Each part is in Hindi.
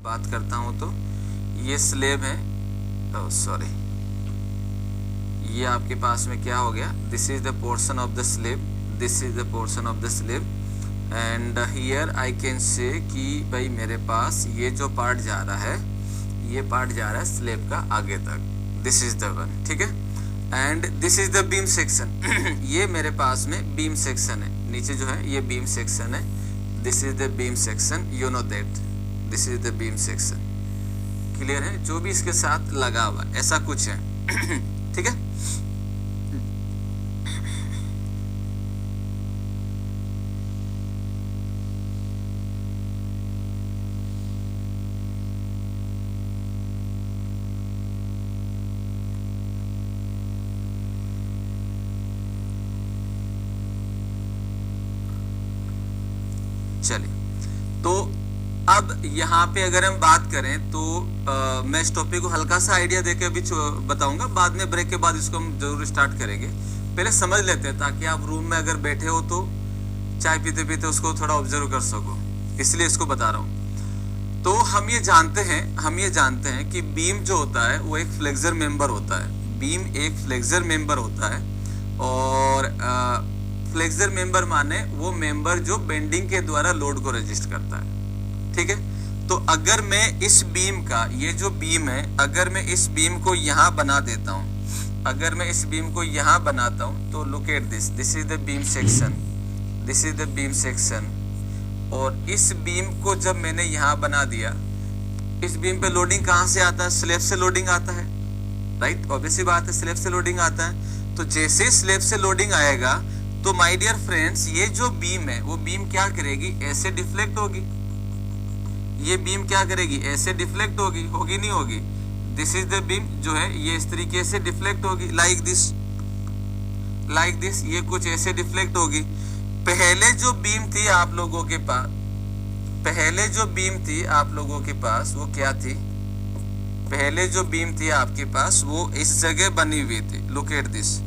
बात करता हूं तो ये स्लेब है, सॉरी, ये आपके पास में क्या हो गया, this is the portion of the slab, this is the portion of the slab and here I can say कि भाई मेरे पास ये जो पार्ट जा रहा है, ये पार्ट जा रहा है स्लेब का आगे तक, दिस इज द वन, ठीक है। And this is the beam section ये मेरे पास में बीम सेक्शन है, नीचे जो है ये बीम सेक्शन है, this is the beam section, you know that this is the beam section, clear है, जो भी इसके साथ लगा हुआ ऐसा कुछ है ठीक है। चलिए, तो अब यहाँ पे अगर हम बात करें तो मैं इस टॉपिक को हल्का सा आइडिया देके अभी बताऊंगा, बाद में ब्रेक के बाद इसको हम जरूर स्टार्ट करेंगे। पहले समझ लेते हैं ताकि आप रूम में अगर बैठे हो तो चाय पीते पीते उसको थोड़ा ऑब्जर्व कर सको, इसलिए इसको बता रहा हूँ। तो हम ये जानते हैं कि बीम जो होता है वो एक फ्लेक्सर मेंबर होता है, बीम एक फ्लेक्सर मेंबर होता है, और फ्लेक्सर मेंबर माने वो मेंबर जो बेंडिंग के द्वारा लोड को रेजिस्ट करता है, ठीक है। तो अगर मैं इस बीम का, ये जो बीम है, अगर मैं इस बीम को यहाँ बना देता हूँ, अगर मैं इस बीम को यहाँ बनाता हूँ तो look at this, this is the beam section, this is the beam section, और इस बीम को जब मैंने यहाँ बना दिया, इस बीम पे लोडिंग कहाँ से आता है, स्लैब से लोडिंग आता है, राइट, ऑब्वियस सी बात है, स्लैब से लोडिंग आता है। तो जैसे स्लैब से लोडिंग आएगा तो माय डियर फ्रेंड्स ये जो बीम है वो बीम क्या करेगी, ऐसे डिफ्लेक्ट होगी, ये बीम क्या करेगी, ऐसे डिफ्लेक्ट होगी, होगी नहीं होगी, दिस इज द बीम जो है ये इस तरीके से डिफ्लेक्ट होगी, लाइक दिस, लाइक दिस, ये कुछ ऐसे डिफ्लेक्ट होगी। पहले जो बीम थी आप लोगों के पास, पहले जो बीम थी आप लोगों के पास वो क्या थी, पहले जो बीम थी आपके पास वो इस जगह बनी हुई थी, लुक एट दिस,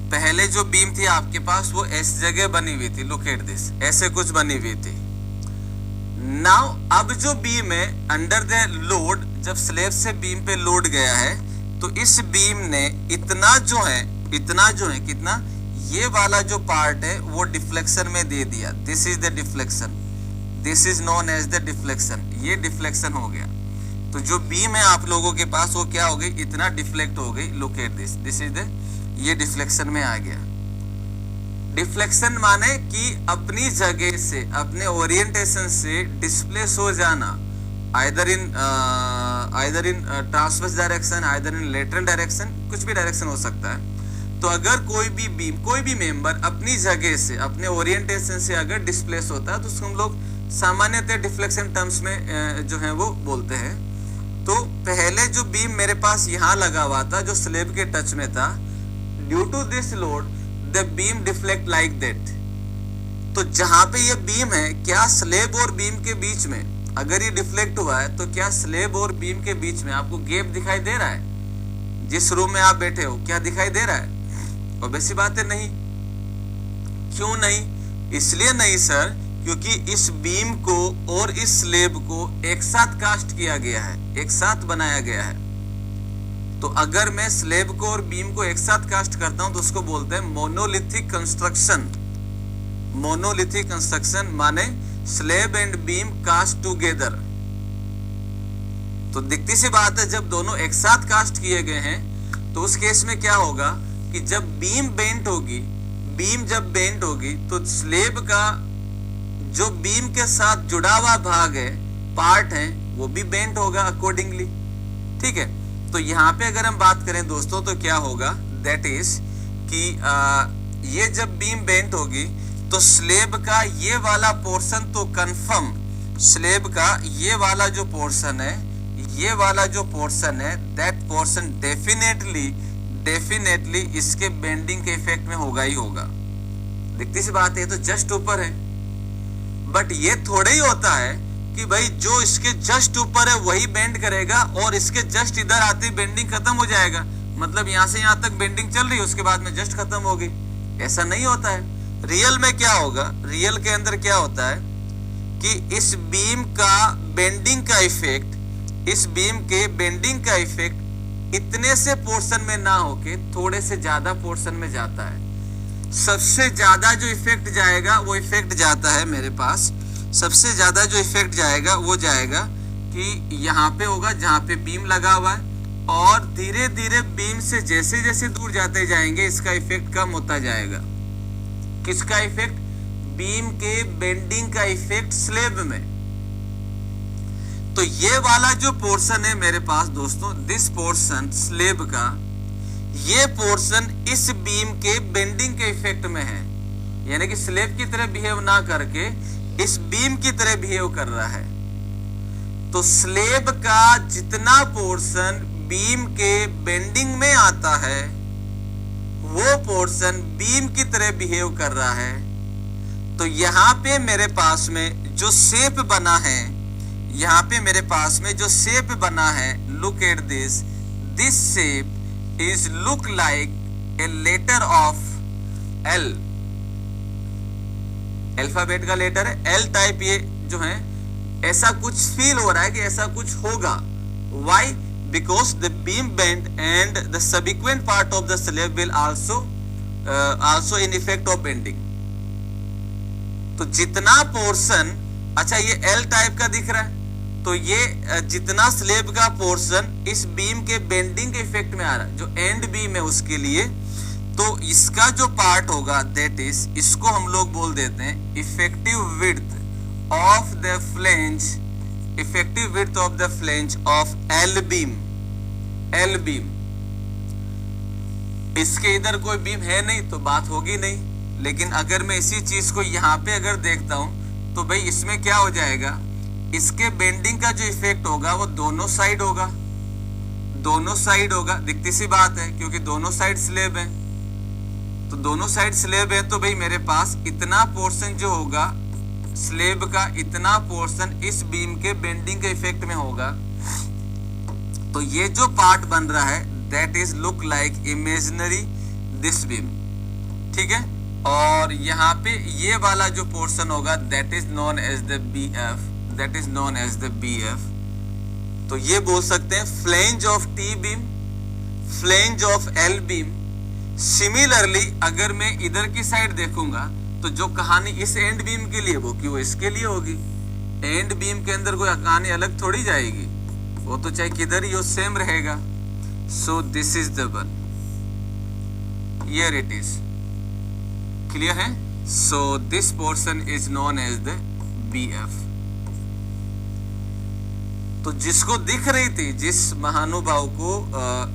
पहले जो बीम थी आपके पास वो इस जगह बनी हुई थी, लुक एट दिस, ऐसे कुछ बनी हुई थी। नाउ अब जो बीम है अंडर द लोड, जब स्लैब से बीम पे लोड गया है तो इस बीम ने इतना जो है कितना, ये वाला जो पार्ट है वो डिफ्लेक्शन में दे दिया, this is the deflection, this is known as the deflection, ये डिफ्लेक्शन हो गया। तो जो बीम है आप लोगों के पास वो क्या हो गई, इतना डिफ्लेक्ट हो गई, look at this, this is the, ये डिफ्लेक्शन में आ गया। डिफ्लेक्शन माने कि अपनी जगह से, अपने ओरिएंटेशन से डिस्प्लेस हो जाना, either in transverse direction, either in lateral direction, कुछ भी डायरेक्शन हो सकता है। तो अगर कोई भी बीम, कोई भी मेंबर अपनी जगह से, अपने ओरिएंटेशन से अगर डिस्प्लेस होता है तो उसको हम लोग सामान्यतः डिफ्लेक्शन टर्म्स में जो है वो बोलते हैं। तो पहले जो बीम मेरे पास यहाँ लगा हुआ था जो स्लैब के टच में था, due to this load the beam deflect like that. तो जहां पे ये बीम है, क्या स्लैब और बीम के बीच में अगर ये डिफ्लेक्ट हुआ है तो क्या स्लैब और बीम के बीच में आपको गैप दिखाई दे रहा है? जिस रूम में आप बैठे हो क्या दिखाई दे रहा है? ऑब्वियस सी बात है नहीं। क्यों नहीं? इसलिए नहीं सर क्योंकि इस बीम को और इस स्लैब को एक साथ कास्ट किया गया है, एक साथ बनाया गया है। तो अगर मैं स्लैब को और बीम को एक साथ कास्ट करता हूं तो उसको बोलते हैं मोनोलिथिक कंस्ट्रक्शन। मोनोलिथिक कंस्ट्रक्शन माने slab and beam cast together. तो दिखती सी बात है जब दोनों एक साथ कास्ट किए गए हैं तो उस केस में क्या होगा कि जब बीम बेंट होगी, बीम जब बेंट होगी तो स्लैब का जो बीम के साथ जुड़ा हुआ भाग है, पार्ट है, वो भी बेंट होगा अकॉर्डिंगली। ठीक है, तो यहाँ पे अगर हम बात करें दोस्तों तो क्या होगा, दैट इज कि ये जब बीम बेंट होगी तो स्लैब का ये वाला पोर्शन तो कंफर्म, स्लैब का ये वाला जो पोर्शन है, ये वाला जो पोर्शन है, दैट पोर्शन डेफिनेटली इसके बेंडिंग के इफेक्ट में होगा ही होगा। दिखती सी बात है, तो जस्ट ऊपर है। बट ये थोड़े ही होता है कि भाई जो इसके जस्ट ऊपर है वही बेंड करेगा और इसके जस्ट इधर आते ही बेंडिंग खत्म हो जाएगा, मतलब यहां से यहां तक बेंडिंग चल रही है, उसके बाद में जस्ट खत्म हो गई। ऐसा नहीं होता है। रियल में क्या होगा, रियल के अंदर क्या होता है कि इस बीम का बेंडिंग का इफेक्ट, इस बीम के बेंडिंग का इफेक्ट इतने से पोर्शन में ना होके थोड़े से ज्यादा पोर्शन में जाता है। सबसे ज्यादा जो इफेक्ट जाएगा वो इफेक्ट जाता है मेरे पास, सबसे ज्यादा जो इफेक्ट जाएगा वो जाएगा कि यहाँ पे होगा जहाँ पे बीम लगा हुआ है, और धीरे धीरे बीम से जैसे जैसे दूर जाते जाएंगे इसका इफेक्ट कम होता जाएगा। किसका इफेक्ट? बीम के बेंडिंग का इफेक्ट स्लेब में। तो ये वाला जो पोर्शन है मेरे पास दोस्तों, दिस पोर्शन स्लेब का, ये पोर्शन इस बीम के बेंडिंग के इफेक्ट में है, यानी कि स्लेब की तरह बिहेव ना करके इस बीम की तरह बिहेव कर रहा है। तो स्लेब का जितना पोर्शन बीम के बेंडिंग में आता है वो पोर्शन बीम की तरह बिहेव कर रहा है। तो यहां पे मेरे पास में जो शेप बना है, यहां पे मेरे पास में जो शेप बना है, look at this, this shape is look like a letter of L, alphabet का लेटर है एल टाइप, ये जो है ऐसा कुछ फील हो रहा है कि ऐसा कुछ होगा। Why? Because the beam bend and the subsequent part of the slab will also in effect of bending. तो जितना पोर्शन, अच्छा ये एल टाइप का दिख रहा है, तो ये जितना स्लेब का पोर्शन इस बीम के बेंडिंग के इफेक्ट में आ रहा है, जो एंड बीम है उसके लिए, तो इसका जो पार्ट होगा दैट इज, इसको हम लोग बोल देते हैं effective width of the flange, effective width of the flange of L beam, L beam. इसके इधर कोई बीम है नहीं तो बात होगी नहीं, लेकिन अगर मैं इसी चीज को यहां पे अगर देखता हूं तो भाई इसमें क्या हो जाएगा, इसके बेंडिंग का जो इफेक्ट होगा वो दोनों साइड होगा, दोनों साइड होगा। दिखती सी बात है क्योंकि दोनों साइड स्लेब है, तो दोनों साइड स्लेब है, तो भाई मेरे पास इतना पोर्शन जो होगा स्लेब का, इतना पोर्शन इस बीम के बेंडिंग के इफेक्ट में होगा। तो ये जो पार्ट बन रहा है that is look like imaginary this beam, ठीक है। और यहाँ पे ये वाला जो पोर्शन होगा that is known as the B F, that is known as the B F. तो ये बोल सकते हैं flange of T beam, flange of L beam. Similarly अगर मैं इधर की साइड देखूंगा तो जो कहानी इस एंड बीम के लिए वो कि वो इसके लिए होगी। एंड बीम के अंदर कोई कहानी अलग थोड़ी जाएगी, वो तो चाहे किधर ही हो सेम रहेगा। So this is the one, here it is, clear है। So this portion is known as the B F. तो जिसको दिख रही थी, जिस महानुभाव को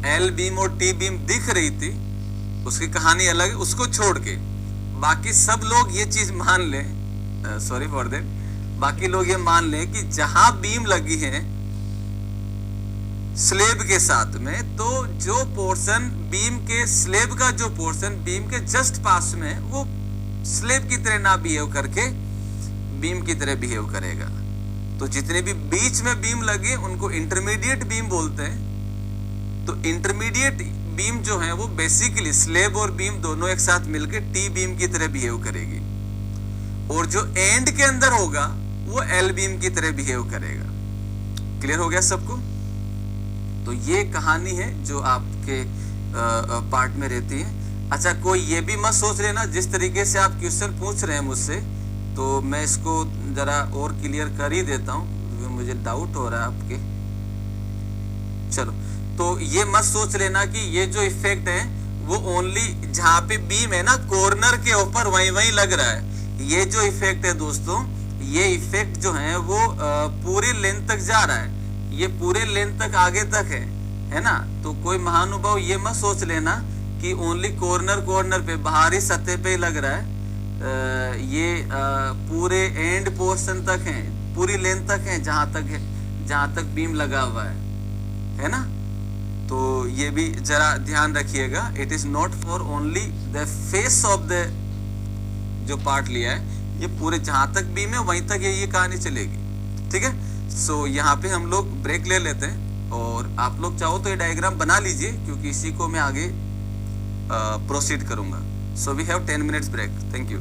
एल बीम और टी बीम दिख रही थी, उसकी कहानी अलग है, उसको छोड़ के बाकी सब लोग ये चीज मान लें, सॉरी फॉर दैट, बाकी लोग ये मान लें कि जहां बीम लगी है स्लेब के साथ में, तो जो पोर्शन बीम के, स्लेब का जो पोर्शन बीम के जस्ट पास में है वो स्लेब की तरह ना बिहेव करके बीम की तरह बिहेव करेगा। तो जितने भी बीच में बीम लगे उनको इंटरमीडिएट बीम बोलते हैं। तो इंटरमीडिएट बीम जो है वो बेसिकली स्लेब और बीम दोनों एक साथ मिलकर टी बीम की तरह बिहेव करेगी, और जो एंड के अंदर होगा वो एल बीम की तरह बिहेव करेगा। क्लियर हो गया सबको? तो ये कहानी है जो आपके पार्ट में रहती है। अच्छा, कोई ये भी मत सोच लेना, जिस तरीके से आप क्वेश्चन पूछ रहे हैं मुझसे, तो मैं इसको जरा और क्लियर कर ही देता हूँ, मुझे डाउट हो रहा है आपके। चलो, तो ये मत सोच लेना कि ये जो इफेक्ट है वो ओनली जहां पे बीम है ना कॉर्नर के ऊपर वहीं लग रहा है। ये जो इफेक्ट है दोस्तों, ये इफेक्ट जो है वो पूरी लेंथ तक जा रहा है, ये पूरे लेंथ तक आगे तक है ना। तो कोई महानुभाव ये मत सोच लेना कि ओनली कॉर्नर पे बाहरी सतह पे लग रहा है। ये पूरे एंड पोर्शन तक है, पूरी लेंथ तक है, जहां तक बीम लगा हुआ है ना। तो ये भी जरा ध्यान रखिएगा, it is not for only the face of the जो पार्ट लिया है, ये पूरे जहां तक बीम है वहीं तक ये कहानी चलेगी। ठीक है। सो यहाँ पे हम लोग ब्रेक ले लेते हैं, और आप लोग चाहो तो ये डायग्राम बना लीजिए, क्योंकि इसी को मैं आगे प्रोसीड करूंगा। So we have 10 minutes break. Thank you.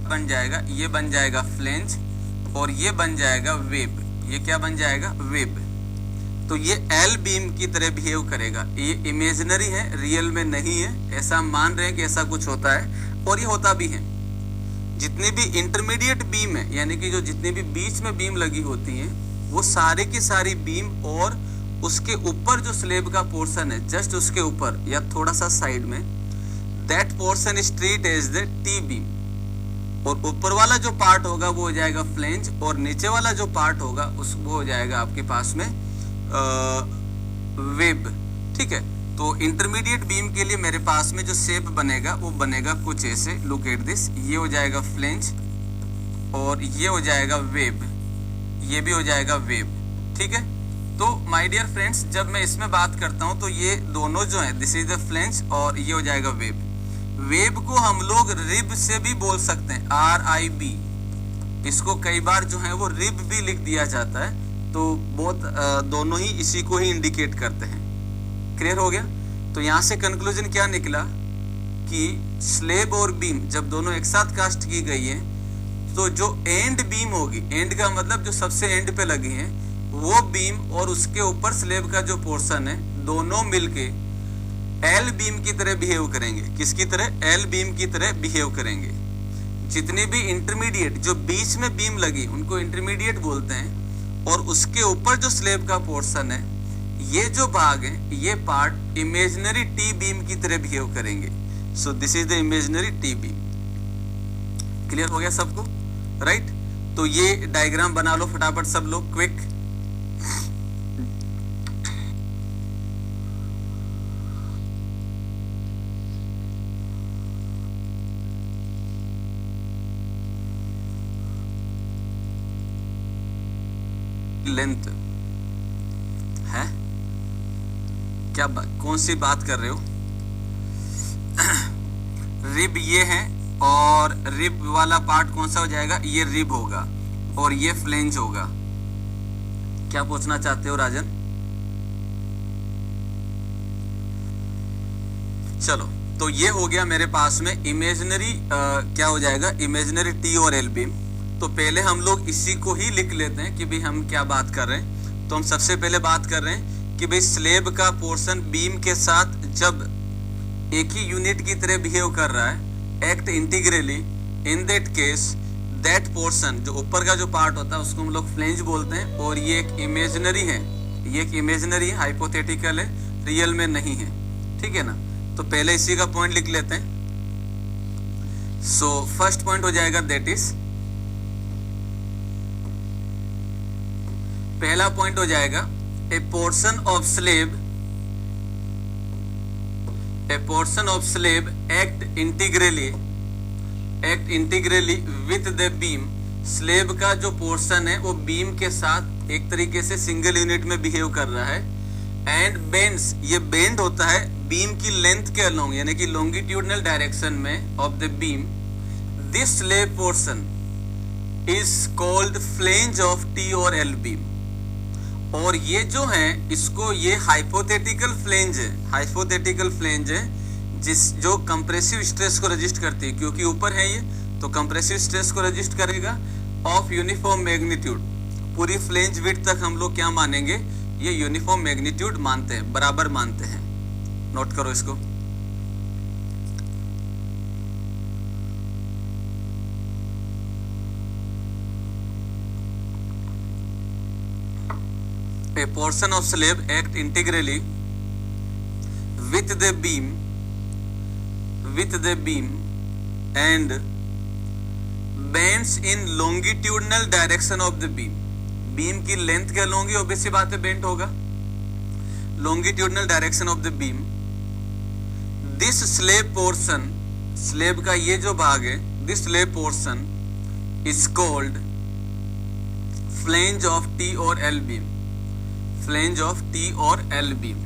बन जाएगा, ये बन जाएगा फ्लेंज, और ये बन जाएगा वेब। ये क्या बन जाएगा? वेब। तो ये एल बीम की तरह बिहेव करेगा। ये इमेजिनरी है, रियल में नहीं है, ऐसा मान रहे हैं कि ऐसा कुछ होता है, और ये होता भी है। जितनी भी इंटरमीडिएट बीम है, यानी कि जो जितनी भी बीच में बीम लगी होती हैं, वो सारे की सारी बीम, और उसके ऊपर जो स्लेब का पोर्शन है, जस्ट उसके ऊपर या थोड़ा सा साइड में, that portion is treat as the T beam. और ऊपर वाला जो पार्ट होगा वो हो जाएगा फ्लेंज, और नीचे वाला जो पार्ट होगा वो हो जाएगा आपके पास में वेब। ठीक है। तो इंटरमीडिएट बीम के लिए मेरे पास में जो शेप बनेगा वो बनेगा कुछ ऐसे। Look at this. ये हो जाएगा फ्लेंज, और ये हो जाएगा वेब, ये भी हो जाएगा वेब। ठीक है। तो माय डियर फ्रेंड्स, जब मैं इसमें बात करता हूं तो ये दोनों जो है, दिस इज द फ्लेंज, और ये हो जाएगा वेब। वेब को हम लोग रिब से भी बोल सकते हैं, RIB। इसको कई बार जो है वो रिब भी लिख दिया जाता है, तो बहुत दोनों ही इसी को ही इंडिकेट करते हैं। क्लियर हो गया? तो यहाँ से कंक्लूजन क्या निकला कि स्लेब और बीम जब दोनों एक साथ कास्ट की गई है, तो जो एंड बीम होगी, एंड का मतलब जो सबसे एंड पे लगी है, वो बीम और उसके ऊपर स्लेब का जो पोर्शन है, दोनों मिलके एल बीम की तरह बिहेव करेंगे। किसकी तरह? एल बीम की तरह बिहेव करेंगे। जितनी भी इंटरमीडिएट जो बीच में बीम लगी उनको इंटरमीडिएट बोलते हैं, और उसके ऊपर जो स्लेब का पोर्शन है, ये जो भाग है, ये पार्ट इमेजिनरी टी बीम की तरह बिहेव करेंगे। सो this is the imaginary T beam. Clear हो गया सबको? राइट। तो ये डायग्राम बना लो फटाफट सब लोग, क्विक। लेंथ है क्या? कौन सी बात कर रहे हो? रिब ये है, और रिब वाला पार्ट कौन सा हो जाएगा? ये रिब होगा, और ये फ्लेंज होगा। क्या पूछना चाहते हो राजन? चलो, तो ये हो गया मेरे पास में इमेजिनरी क्या हो जाएगा? इमेजिनरी टी और एल बीम। तो पहले हम लोग इसी को ही लिख लेते हैं कि भाई हम क्या बात कर रहे हैं। तो हम सबसे पहले बात कर रहे हैं कि भाई स्लेब का पोर्शन बीम के साथ जब एक ही यूनिट की तरह बिहेव कर रहा है, act integrally, in that case that portion, जो ऊपर का जो पार्ट होता है उसको हम लोग फ्लेंज बोलते हैं, और ये एक इमेजिनरी है, ये एक इमेजिनरी है, हाइपोथेटिकल है, रियल में नहीं है। ठीक है ना? तो पहले इसी का पॉइंट लिख लेते हैं। सो फर्स्ट पॉइंट हो जाएगा दैट इज, पहला पॉइंट हो जाएगा a portion of slab, a portion of slab act integrally with the beam. Slab का जो पोर्शन है वो बीम के साथ एक तरीके से सिंगल यूनिट में बिहेव कर रहा है, एंड बेंड्स, ये बेंड होता है बीम की लेंथ के अलोंग, यानी कि लॉन्गिट्यूडनल डायरेक्शन में of the beam. This slab portion is called flange of T और एल बीम। और ये जो है, इसको ये हाइपोथेटिकल फ्लेंज है, हाइपोथेटिकल फ्लेंज है जो कंप्रेसिव स्ट्रेस को रजिस्ट करती है, क्योंकि ऊपर है ये, तो कंप्रेसिव स्ट्रेस को रजिस्ट करेगा ऑफ यूनिफॉर्म मैग्नीट्यूड। पूरी फ्लेंज विड्थ तक हम लोग क्या मानेंगे? ये यूनिफॉर्म मैग्नीट्यूड मानते हैं, बराबर मानते हैं। नोट करो इसको। A portion of slab act integrally with the beam and bends in longitudinal direction of the beam. Beam की लेंथ क्या लोगे? ऑब्वियस सी बात है, बेंट होगा longitudinal direction of the beam. This slab portion, slab का ये जो भाग है, this slab portion is called flange of T और L beam. Flange of T और एल बीम।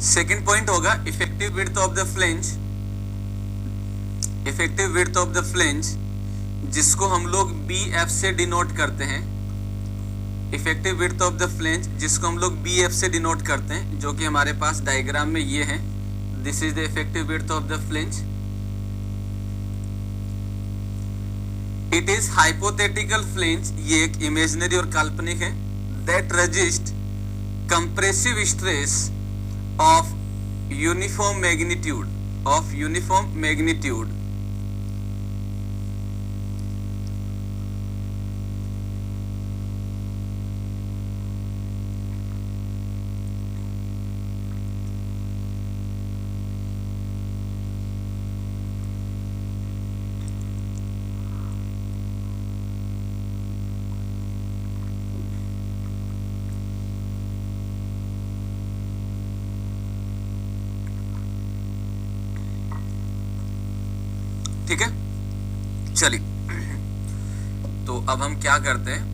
सेकंड पॉइंट होगा effective width of the flange, effective width of the flange जिसको हम लोग BF से डिनोट करते हैं, effective width of the flange जिसको हम लोग BF से डिनोट करते हैं, जो कि हमारे पास डायग्राम में ये है। This is the effective width of the flange. It is hypothetical flange, ये एक इमेजिनरी और काल्पनिक है, that resist compressive stress of uniform magnitude, of uniform magnitude. ठीक है, चलिए तो अब हम क्या करते हैं,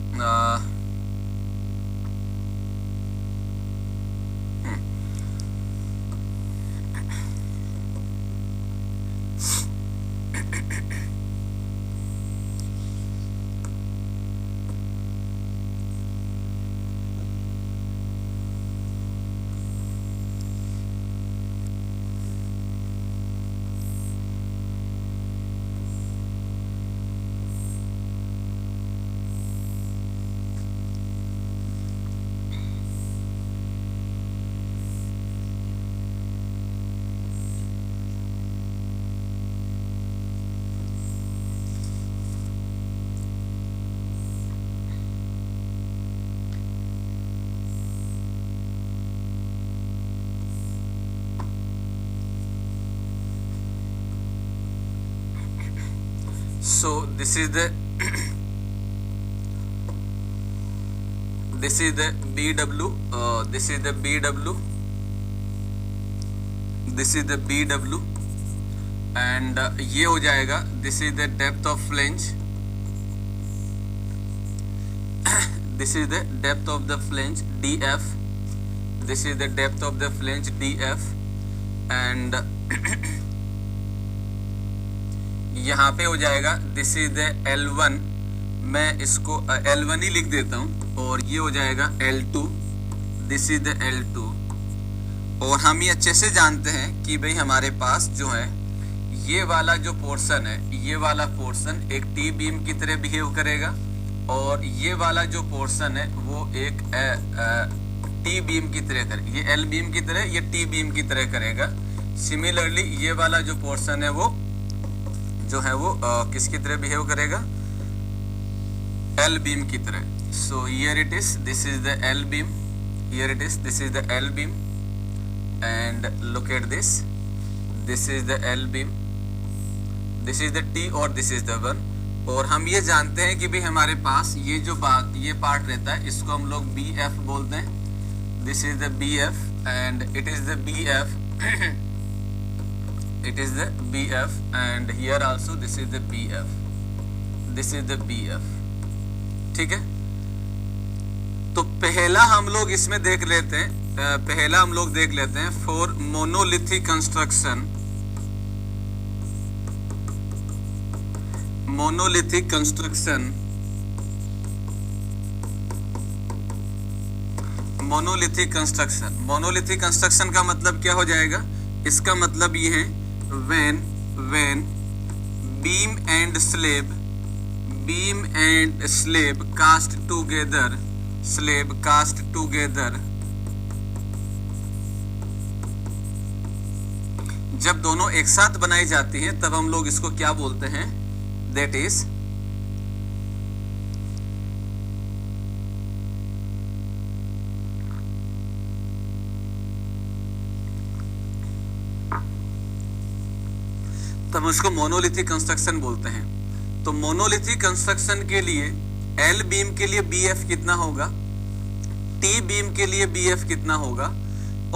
so this is the this is the BW, this is the BW, this is the BW and ये हो जाएगा this is the depth of flange, this is the depth of the flange DF, this is the depth of the flange DF and यहाँ पे हो जाएगा दिस इज द L1, मैं इसको L1 ही लिख देता हूँ और ये हो जाएगा L2, this is the L2। और हम ये अच्छे से जानते हैं कि भाई हमारे पास जो है ये वाला जो पोर्शन है, ये वाला पोर्शन एक टी बीम की तरह बिहेव करेगा और ये वाला जो पोर्शन है वो एक टी बीम की तरह करेगा, ये L बीम की तरह, ये टी बीम की तरह करेगा। सिमिलरली ये वाला जो पोर्शन है वो जो है वो किसकी तरह बिहेव करेगा, L बीम की तरह। So here it is, this is the L beam, here it is, this is the L beam and look at this, this is the L beam, this is the T और दिस इज द 1। और हम ये जानते हैं कि भाई हमारे पास ये जो बात, ये पार्ट रहता है इसको हम लोग BF बोलते हैं, this is the BF and it is the BF it is the BF and here also this is the BF, this is the BF। ठीक है, तो पहला हम लोग इसमें देख लेते हैं, पहला हम लोग देख लेते हैं for monolithic construction, monolithic construction, monolithic construction. Monolithic construction का मतलब क्या हो जाएगा, इसका मतलब ये है when beam and slab cast together, slab cast together, जब दोनों एक साथ बनाई जाती हैं तब हम लोग इसको क्या बोलते हैं, that is तब उसको मोनोलिथिक कंस्ट्रक्शन बोलते हैं। तो मोनोलिथिक कंस्ट्रक्शन के लिए L बीम के लिए BF कितना होगा, T बीम के लिए BF कितना होगा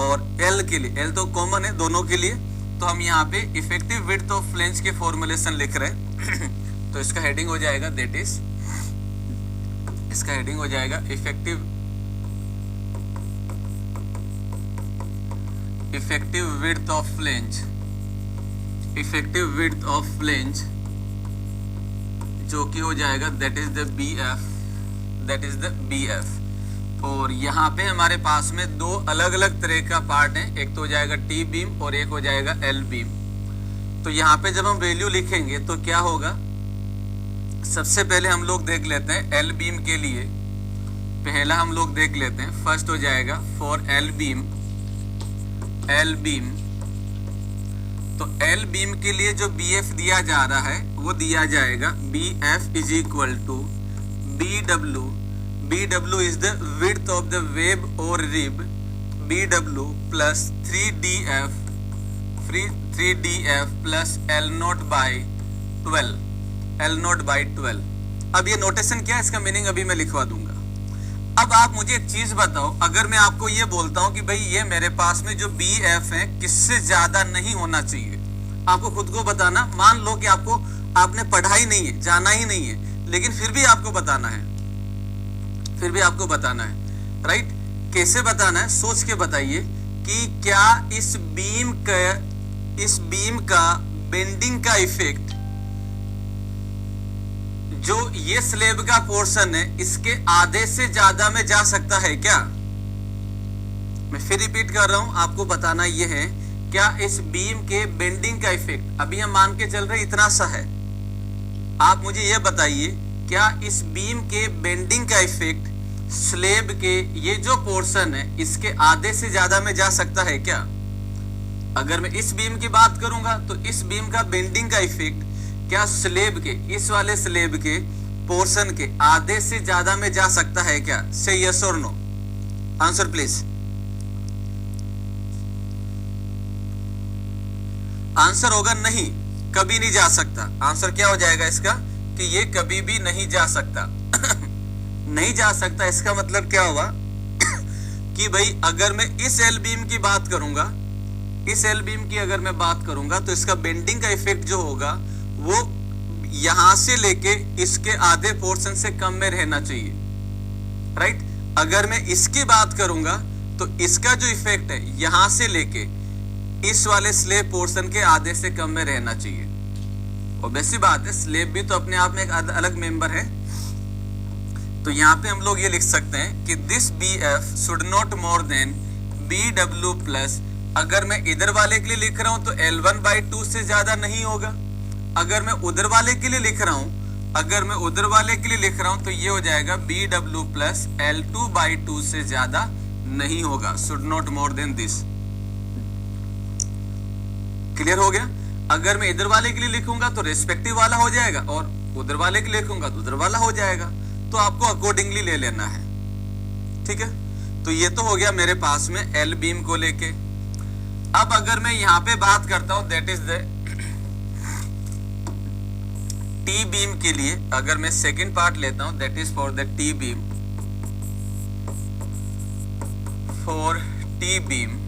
और L के लिए, L तो कॉमन है दोनों के लिए, तो हम यहाँ पे इफेक्टिव विड्थ ऑफ फ्लेंज के फॉर्मुलेशन लिख रहे हैं। तो इसका हेडिंग हो जाएगा दैट इज, इसका हेडिंग हो जाएगा effective width of flange, effective width of flange जो कि हो जाएगा that is the B F, that is the B F. और यहाँ पे हमारे पास में दो अलग अलग तरह का पार्ट है, एक तो हो जाएगा टी बीम और एक हो जाएगा एल बीम। तो यहाँ पे जब हम वैल्यू लिखेंगे तो क्या होगा, सबसे पहले हम लोग देख लेते हैं एल बीम के लिए, पहला हम लोग देख लेते हैं, फर्स्ट हो जाएगा for L beam, L beam. तो एल बीम के लिए जो बी एफ दिया जा रहा है वो दिया जाएगा B F is equal to B W, B W is the width of the web और rib, B W plus 3df, 3df plus L naught by 12, L naught by 12। अब ये नोटेशन क्या है, इसका मीनिंग अभी मैं लिखवा दूंगा। अब आप मुझे एक चीज बताओ, अगर मैं आपको ये बोलता हूं कि भाई ये मेरे पास में जो बी एफ है किससे ज्यादा नहीं होना चाहिए, आपको खुद को बताना। मान लो कि आपने पढ़ा ही नहीं है, जाना ही नहीं है, लेकिन फिर भी आपको बताना है, फिर भी आपको बताना है, राइट। कैसे बताना है, सोच के बताइए कि क्या इस बीम का बेंडिंग का इफेक्ट जो ये स्लेब का पोर्शन है इसके आधे से ज्यादा में जा सकता है क्या। मैं फिर रिपीट कर रहा हूं, आपको बताना ये है क्या इस बीम के बेंडिंग का इफेक्ट, अभी हम मान के चल रहे इतना सा है, आप मुझे ये बताइए क्या इस बीम के बेंडिंग का इफेक्ट स्लेब के ये जो पोर्शन है इसके आधे से ज्यादा में जा सकता है क्या। अगर मैं इस बीम की बात करूंगा तो इस बीम का बेंडिंग का इफेक्ट क्या स्लेब के, इस वाले स्लेब के पोर्शन के आधे से ज्यादा में जा सकता है क्या। से यस और नो, आंसर प्लीज। आंसर होगा नहीं, कभी नहीं जा सकता। आंसर क्या हो जाएगा इसका कि ये कभी भी नहीं जा सकता। नहीं जा सकता इसका मतलब क्या हुआ कि भाई अगर मैं इस एल बीम की बात करूंगा, इस एल बीम की अगर मैं बात करूंगा तो इसका बेंडिंग का इफेक्ट जो होगा वो यहां से लेके इसके आधे पोर्शन से कम में रहना चाहिए, राइट। अगर मैं इसकी बात करूंगा तो इसका जो इफेक्ट है यहां से लेके इस वाले स्लेब पोर्शन के आधे से कम में रहना चाहिए। और वैसी बात है, स्लेब भी तो अपने आप में एक अलग मेंबर है। तो यहाँ पे हम लोग ये लिख सकते हैं कि this B F should not more than B W plus, अगर मैं इधर वाले के लिए लिख रहा हूं तो L1/2 से ज्यादा नहीं होगा। अगर मैं उधर वाले के लिए लिख रहा हूं, अगर मैं उधर वाले के लिए लिख रहा हूं तो ये हो जाएगा BW प्लस L2/2 से ज्यादा नहीं होगा, should not more then this. Clear हो गया। अगर मैं इधर वाले के लिए लिखूंगा तो रेस्पेक्टिव वाला हो जाएगा और उधर वाले के लिए लिखूंगा तो उधर वाला हो जाएगा, तो आपको अकॉर्डिंगली ले लेना है, ठीक है। तो ये तो हो गया मेरे पास में एल बीम को लेके। अब अगर मैं यहां पे बात करता हूं that is the T beam के लिए, अगर मैं सेकंड पार्ट लेता हूं that is for the T beam, for T beam.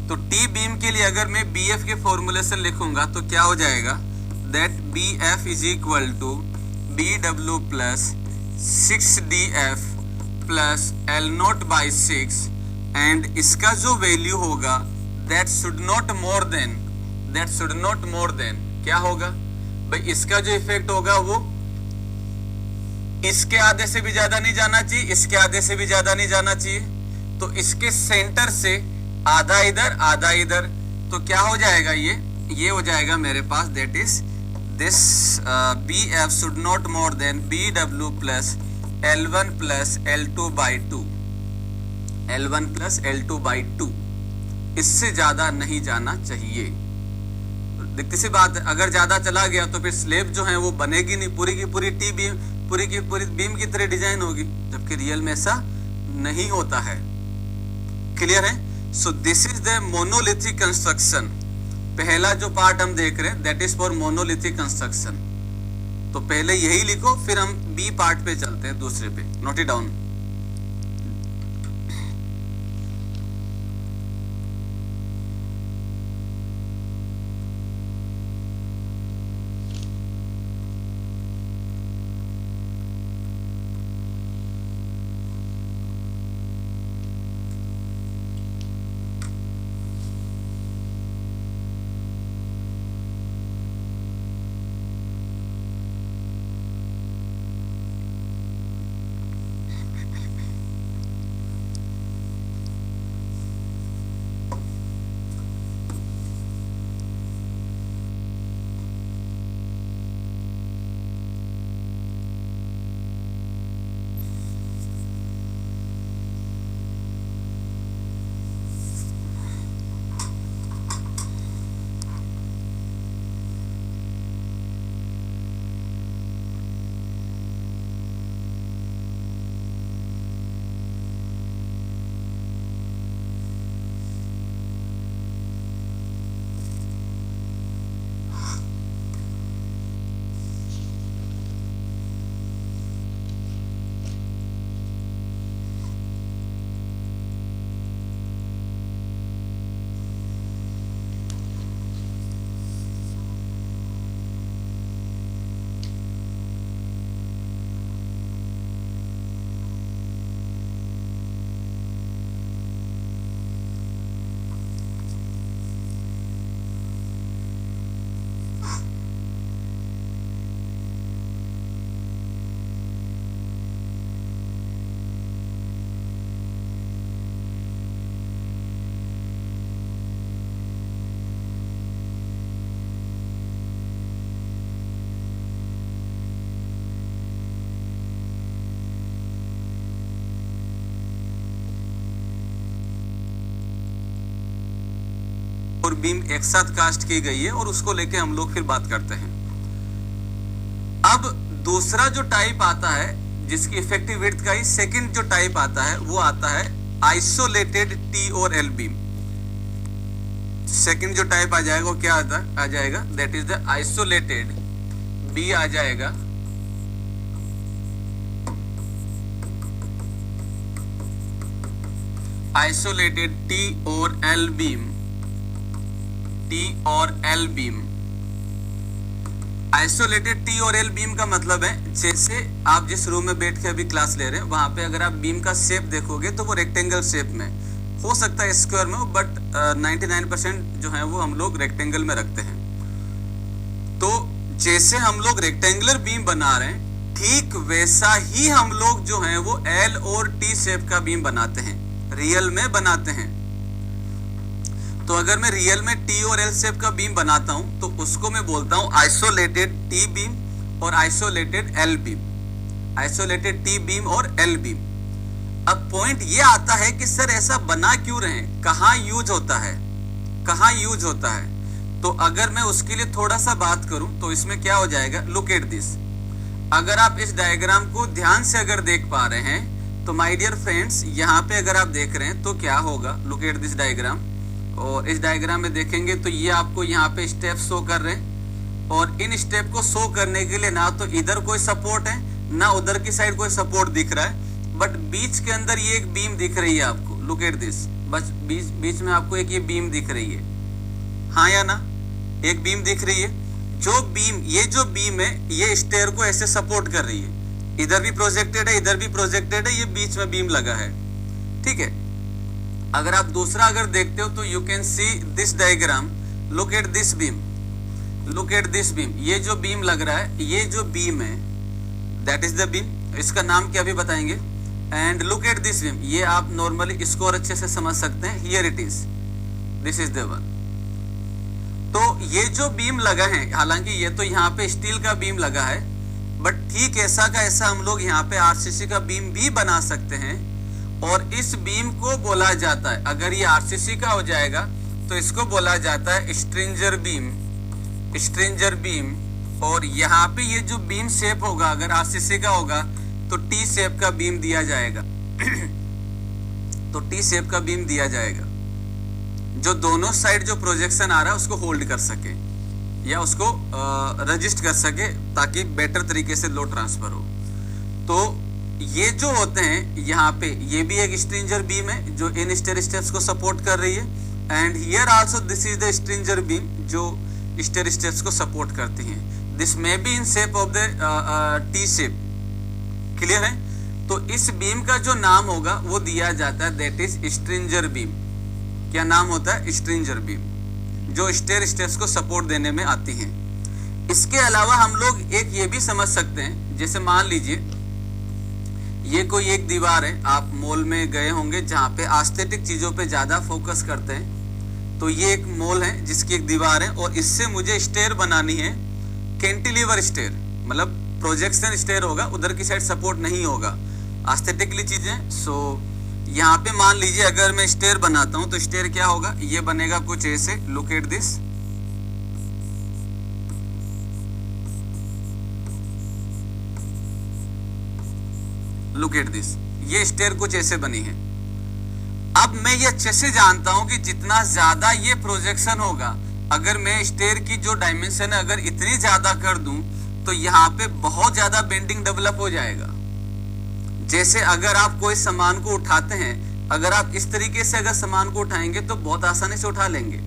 तो टी बीम के लिए अगर मैं बी एफ के फॉर्मूलेशन लिखूंगा तो क्या हो जाएगा, that B F is equal to B W plus 6df plus L naught by 6, and इसका जो वैल्यू होगा that should not more than, that should not more than क्या होगा भाई, इसका जो इफेक्ट होगा वो इसके आधे से भी ज्यादा नहीं जाना चाहिए, इसके आधे से भी ज्यादा नहीं जाना चाहिए। तो इसके सेंटर से आधा इधर आधा इधर, तो क्या हो जाएगा, ये हो जाएगा मेरे पास that is this B F should not more than B W plus L1 plus L2/2, L1 plus L2/2, इससे ज्यादा नहीं जाना चाहिए। देखती सी बात है, अगर ज्यादा चला गया तो फिर स्लेब जो है वो बनेगी नहीं, पूरी की पूरी टी बीम, पूरी की पूरी बीम की तरह डिजाइन होगी, जबकि रियल में ऐसा नहीं होता है। क्लियर है। So this is the monolithic construction. पहला जो पार्ट हम देख रहे हैं that is for monolithic construction. तो पहले यही लिखो, फिर हम बी पार्ट पे चलते हैं, दूसरे पे। Note it down. बीम एक साथ कास्ट की गई है और उसको लेके हम लोग फिर बात करते हैं। अब दूसरा जो टाइप आता है जिसकी इफेक्टिव विड्थ का ही सेकंड जो टाइप आता है वो आता है आइसोलेटेड टी और एल बीम। सेकंड जो टाइप आ जाएगा वो क्या आ जाएगा, that is the isolated B आ जाएगा। आइसोलेटेड टी और एल बीम, टी और एल बीम। आइसोलेटेड टी और एल बीम का मतलब है जैसे आप जिस रूम में बैठ के अभी क्लास ले रहे हैं वहां पे अगर आप बीम का शेप देखोगे तो वो रेक्टेंगल शेप में हो सकता है, स्क्वायर में हो, बट 99% जो है वो हम लोग रेक्टेंगल में रखते हैं। तो जैसे हम लोग रेक्टेंगुलर बीम बना रहे हैं ठीक वैसा ही हम लोग जो है वो एल और टी शेप का बीम बनाते हैं, रियल में बनाते हैं। तो अगर मैं रियल में टी और एल शेप का बीम बनाता हूं तो उसको मैं बोलता हूं आइसोलेटेड टी बीम और isolated L beam, isolated T beam और एल बीम। अब पॉइंट ये आता है कि सर ऐसा बना क्यों रहे, कहां यूज होता है, कहां यूज होता है। तो अगर मैं उसके लिए थोड़ा सा बात करूं तो इसमें क्या हो जाएगा, लुक एट दिस। अगर आप इस डायग्राम को ध्यान से अगर देख पा रहे हैं तो माय डियर फ्रेंड्स यहाँ पे अगर आप देख रहे हैं तो क्या होगा, लुक एट दिस डायग्राम। और इस डायग्राम में देखेंगे तो ये आपको यहाँ पे स्टेप शो कर रहे हैं और इन स्टेप को शो करने के लिए ना तो इधर कोई सपोर्ट है ना उधर की साइड कोई सपोर्ट दिख रहा है, बट बीच के अंदर ये एक बीम दिख रही है आपको, लुक एट दिस। बस बीच में आपको एक ये बीम दिख रही है, हाँ या ना, एक बीम दिख रही है। जो बीम, ये जो बीम है ये स्टेयर को ऐसे सपोर्ट कर रही है, इधर भी प्रोजेक्टेड है इधर भी प्रोजेक्टेड है, ये बीच में बीम लगा है, ठीक है। अगर आप दूसरा अगर देखते हो तो you can see this diagram, look at this beam, look at this beam. ये जो बीम लग रहा है, ये जो बीम है दैट इज द बीम, इसका नाम क्या भी बताएंगे। And look at this beam, ये आप नॉर्मली इसको और अच्छे से समझ सकते हैं, here it is, this is the one. तो ये जो बीम लगा है, हालांकि ये तो यहाँ पे स्टील का बीम लगा है, बट ठीक ऐसा का ऐसा हम लोग यहाँ पे आरसीसी का बीम भी बना सकते हैं। और इस बीम को बोला जाता है, अगर ये आरसीसी का हो जाएगा तो इसको बोला जाता है स्ट्रिंजर बीम, स्ट्रिंजर बीम। और यहाँ पे ये जो बीम शेप होगा अगर आरसीसी का होगा तो टी शेप का बीम दिया जाएगा तो टी शेप का बीम दिया जाएगा जो दोनों साइड जो प्रोजेक्शन आ रहा है उसको होल्ड कर सके या उसको रजिस्ट कर सके ताकि बेटर तरीके से लोड ट्रांसफर हो। तो ये जो होते हैं यहाँ पे, ये भी एक स्ट्रिंजर बीम है जो इन स्टेयर स्टेप्स को सपोर्ट कर रही है। And here also this is the stringer beam जो स्टेयर स्टेप्स को सपोर्ट करती हैं। This may be in shape of the T shape, clear है। तो इस बीम का जो नाम होगा वो दिया जाता है दैट इज स्ट्रिंजर बीम। क्या नाम होता है, स्ट्रिंजर बीम, जो स्टेयर स्टेप्स को सपोर्ट देने में आती हैं। इसके अलावा हम लोग एक ये भी समझ सकते हैं, जैसे मान लीजिए ये कोई एक दीवार है, आप मॉल में गए होंगे जहाँ पे एस्थेटिक चीजों पे ज्यादा फोकस करते हैं। तो ये एक मॉल है जिसकी एक दीवार है और इससे मुझे स्टेयर बनानी है, कैंटिलीवर स्टेयर, मतलब प्रोजेक्शन स्टेयर होगा, उधर की साइड सपोर्ट नहीं होगा, एस्थेटिकली चीजें। सो यहाँ पे मान लीजिए अगर मैं स्टेयर बनाता हूँ तो स्टेयर क्या होगा, ये बनेगा कुछ ऐसे, look at this. Look at this, ये स्टेयर कुछ ऐसे बनी है। अब मैं ये अच्छे से जानता हूं कि जितना ज्यादा ये प्रोजेक्शन होगा, अगर मैं स्टेयर की जो डायमेंशन है अगर इतनी ज्यादा कर दूं तो यहाँ पे बहुत ज्यादा बेंडिंग डेवलप हो जाएगा। जैसे अगर आप कोई सामान को उठाते हैं, अगर आप इस तरीके से अगर सामान को उठाएंगे तो बहुत आसानी से उठा लेंगे,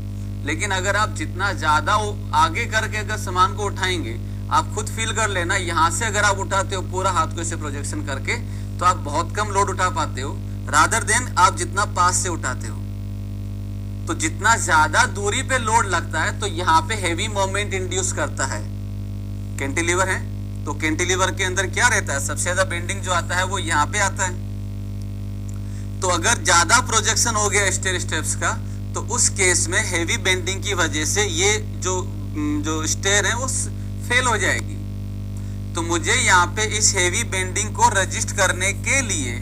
लेकिन अगर आप जितना ज्यादा आगे करके अगर सामान को उठाएंगे, आप खुद फील कर लेना, यहाँ से अगर आप उठाते हो पूरा हाथ को ऐसे प्रोजेक्शन करके तो आप बहुत कम लोड उठा पाते हो रादर देन आप जितना पास से उठाते हो। तो जितना ज्यादा दूरी पे लोड लगता है तो यहाँ पे हेवी मोमेंट इंड्यूस करता है। कैंटिलीवर है तो कैंटिलीवर के अंदर क्या रहता है, सबसे ज्यादा बेंडिंग जो आता है वो यहाँ पे आता है। तो अगर ज्यादा प्रोजेक्शन हो गया स्टेयर स्टेप्स का तो उस केस में हेवी बेंडिंग की वजह से ये जो स्टेयर है वो फेल हो जाएगी। तो मुझे यहाँ पे इस हेवी बेंडिंग को रजिस्ट करने के लिए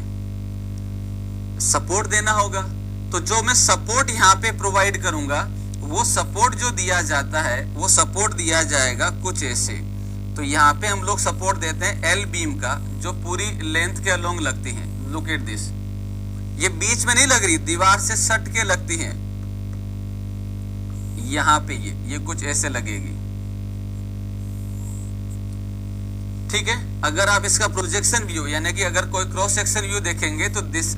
सपोर्ट देना होगा। तो जो मैं सपोर्ट यहाँ पे प्रोवाइड करूंगा वो सपोर्ट जो दिया जाता है वो सपोर्ट दिया जाएगा कुछ ऐसे। तो यहाँ पे हम लोग सपोर्ट देते हैं एल बीम का, जो पूरी लेंथ के अलोंग लगती है। लुक एट दिस, ये बीच में नहीं लग रही, दीवार से सट के लगती है। यहाँ पे ये कुछ ऐसे लगेगी, ठीक है। अगर आप इसका प्रोजेक्शन व्यू यानी कि अगर कोई क्रॉस सेक्शन व्यू देखेंगे तो this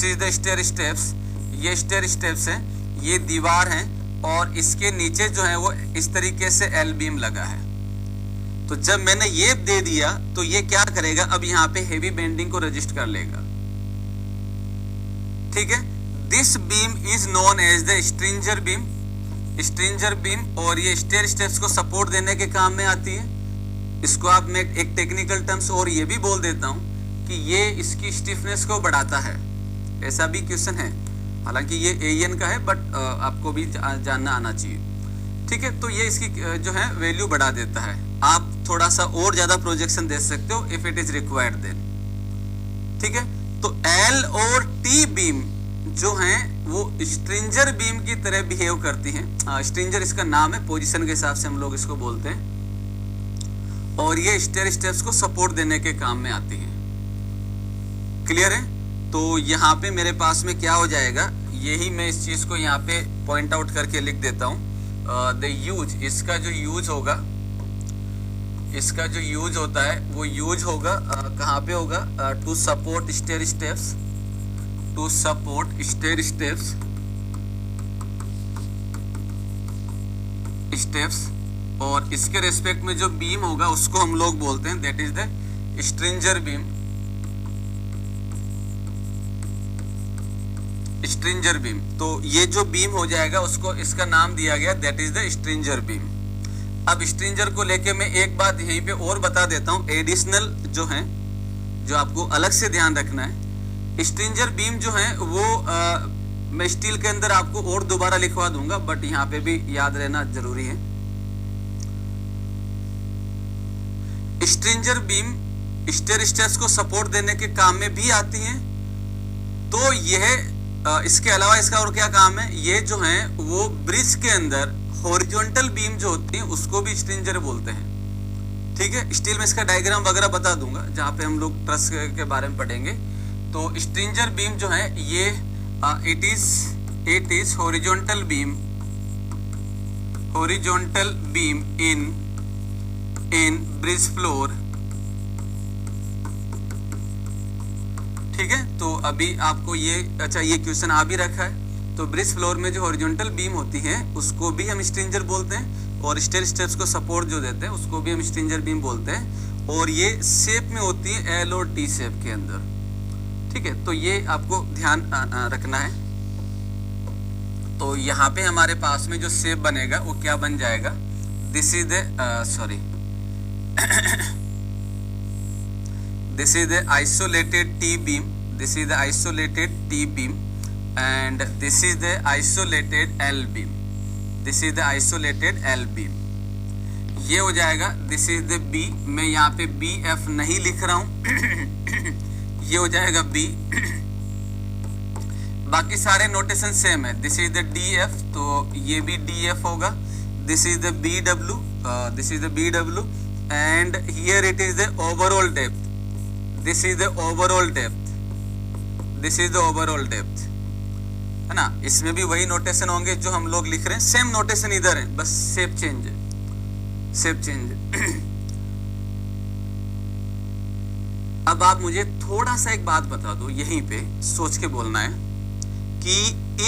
is the stair steps, ये स्टेयर स्टेप्स है, ये दीवार है, और इसके नीचे जो है वो इस तरीके से एल बीम लगा है। तो जब मैंने ये दे दिया तो ये क्या करेगा, अब यहाँ पे हेवी बेंडिंग को रजिस्ट कर लेगा, ठीक है। This beam is known as the stringer beam, stringer beam, और ये स्टेयर स्टेप्स को सपोर्ट देने के काम में आती है। इसको आप मैं एक टेक्निकल टर्म्स और ये भी बोल देता हूं कि ये इसकी स्टिफनेस को बढ़ाता है। ऐसा भी क्वेश्चन है, हालांकि ये एएन का है, बट आपको भी जानना आना चाहिए, ठीक है। तो ये इसकी जो है वैल्यू बढ़ा देता है। आप थोड़ा सा और ज्यादा प्रोजेक्शन दे सकते हो if it is required then, ठीक है। तो एल और टी बीम जो हैं वो स्ट्रिंजर बीम की तरह बिहेव करती हैं। स्ट्रिंजर इसका नाम है, पोजीशन के हिसाब से हम लोग इसको बोलते हैं, और ये स्टेयर स्टेप्स को सपोर्ट देने के काम में आती है। क्लियर है? तो यहाँ पे मेरे पास में क्या हो जाएगा, यही मैं इस चीज को यहाँ पे पॉइंट आउट करके लिख देता हूँ। द यूज, इसका जो यूज होगा, इसका जो यूज होता है वो यूज होगा कहाँ पे होगा, to support stair steps, to support stair steps, steps, और इसके रेस्पेक्ट में जो बीम होगा उसको हम लोग बोलते हैं that is the stringer beam, stringer beam. तो ये जो बीम हो जाएगा उसको इसका नाम दिया गया that is the stringer beam. अब स्ट्रिंजर को लेके मैं एक बात यहीं पे और बता देता हूं, एडिशनल जो है, जो आपको अलग से ध्यान रखना है। स्ट्रिंजर बीम जो है वो मैं स्टील के अंदर आपको और दोबारा लिखवा दूंगा, बट यहाँ पे भी याद रहना जरूरी है। स्ट्रिंजर बीम स्टेयर स्टेप्स को सपोर्ट देने के काम में भी आती हैं। तो यह इसके अलावा इसका और क्या काम है, ये जो है वो ब्रिज के अंदर हॉरिजॉन्टल बीम जो होती है उसको भी स्ट्रिंजर बोलते हैं, ठीक है। स्टील में इसका डायग्राम वगैरह बता दूंगा जहां पे हम लोग ट्रस के बारे में पढ़ेंगे। तो स्ट्रिंजर बीम जो है ये it is horizontal beam, horizontal beam in bridge floor, ठीक है। तो अभी आपको ये अच्छा ये क्वेश्चन आ भी रखा है। तो ब्रिज फ्लोर में जो हॉरिजॉन्टल बीम होती है उसको भी हम स्ट्रिंजर बोलते हैं, और स्टेयर स्टेप्स को सपोर्ट जो देते हैं उसको भी हम स्ट्रिंजर बीम बोलते हैं, और ये शेप में होती है एल और टी शेप के अंदर, ठीक है। तो ये आपको ध्यान रखना है। तो यहाँ पे हमारे पास में जो शेप बनेगा वो क्या बन जाएगा, this is the sorry this is the isolated T beam, this is the isolated T beam, and this is the isolated L beam, this is the isolated L beam। ये हो जाएगा this is the B, मैं यहाँ पे BF नहीं लिख रहा हूँ ये हो जाएगा B। बाकी सारे नोटेशन सेम है। this is the DF, तो ये भी DF होगा। this is the BW, this is the BW, and here it is the overall depth, this is the overall depth, this is the overall depth, है ना। इसमें भी वही नोटेशन होंगे जो हम लोग लिख रहे हैं, सेम नोटेशन इधर है, बस शेप चेंज है, शेप चेंज है। अब आप मुझे थोड़ा सा एक बात बता दो, यहीं पे सोच के बोलना है कि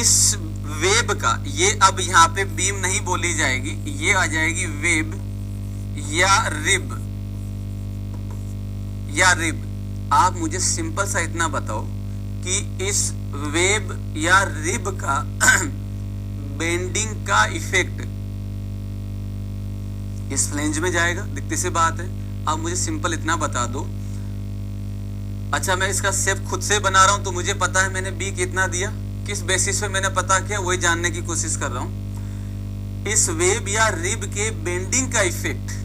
इस वेब का, ये अब यहाँ पे बीम नहीं बोली जाएगी, ये आ जाएगी वेब या रिब, या रिब। आप मुझे सिंपल सा इतना बताओ कि इस वेब या रिब का बेंडिंग का इफेक्ट इस फ्लेंज में जाएगा, दिखती सी बात है। अब मुझे सिंपल इतना बता दो। अच्छा, मैं इसका शेप खुद से बना रहा हूं तो मुझे पता है मैंने बी कितना दिया, किस बेसिस पे मैंने पता किया वही जानने की कोशिश कर रहा हूं। इस वेब या रिब के बेंडिंग का इफेक्ट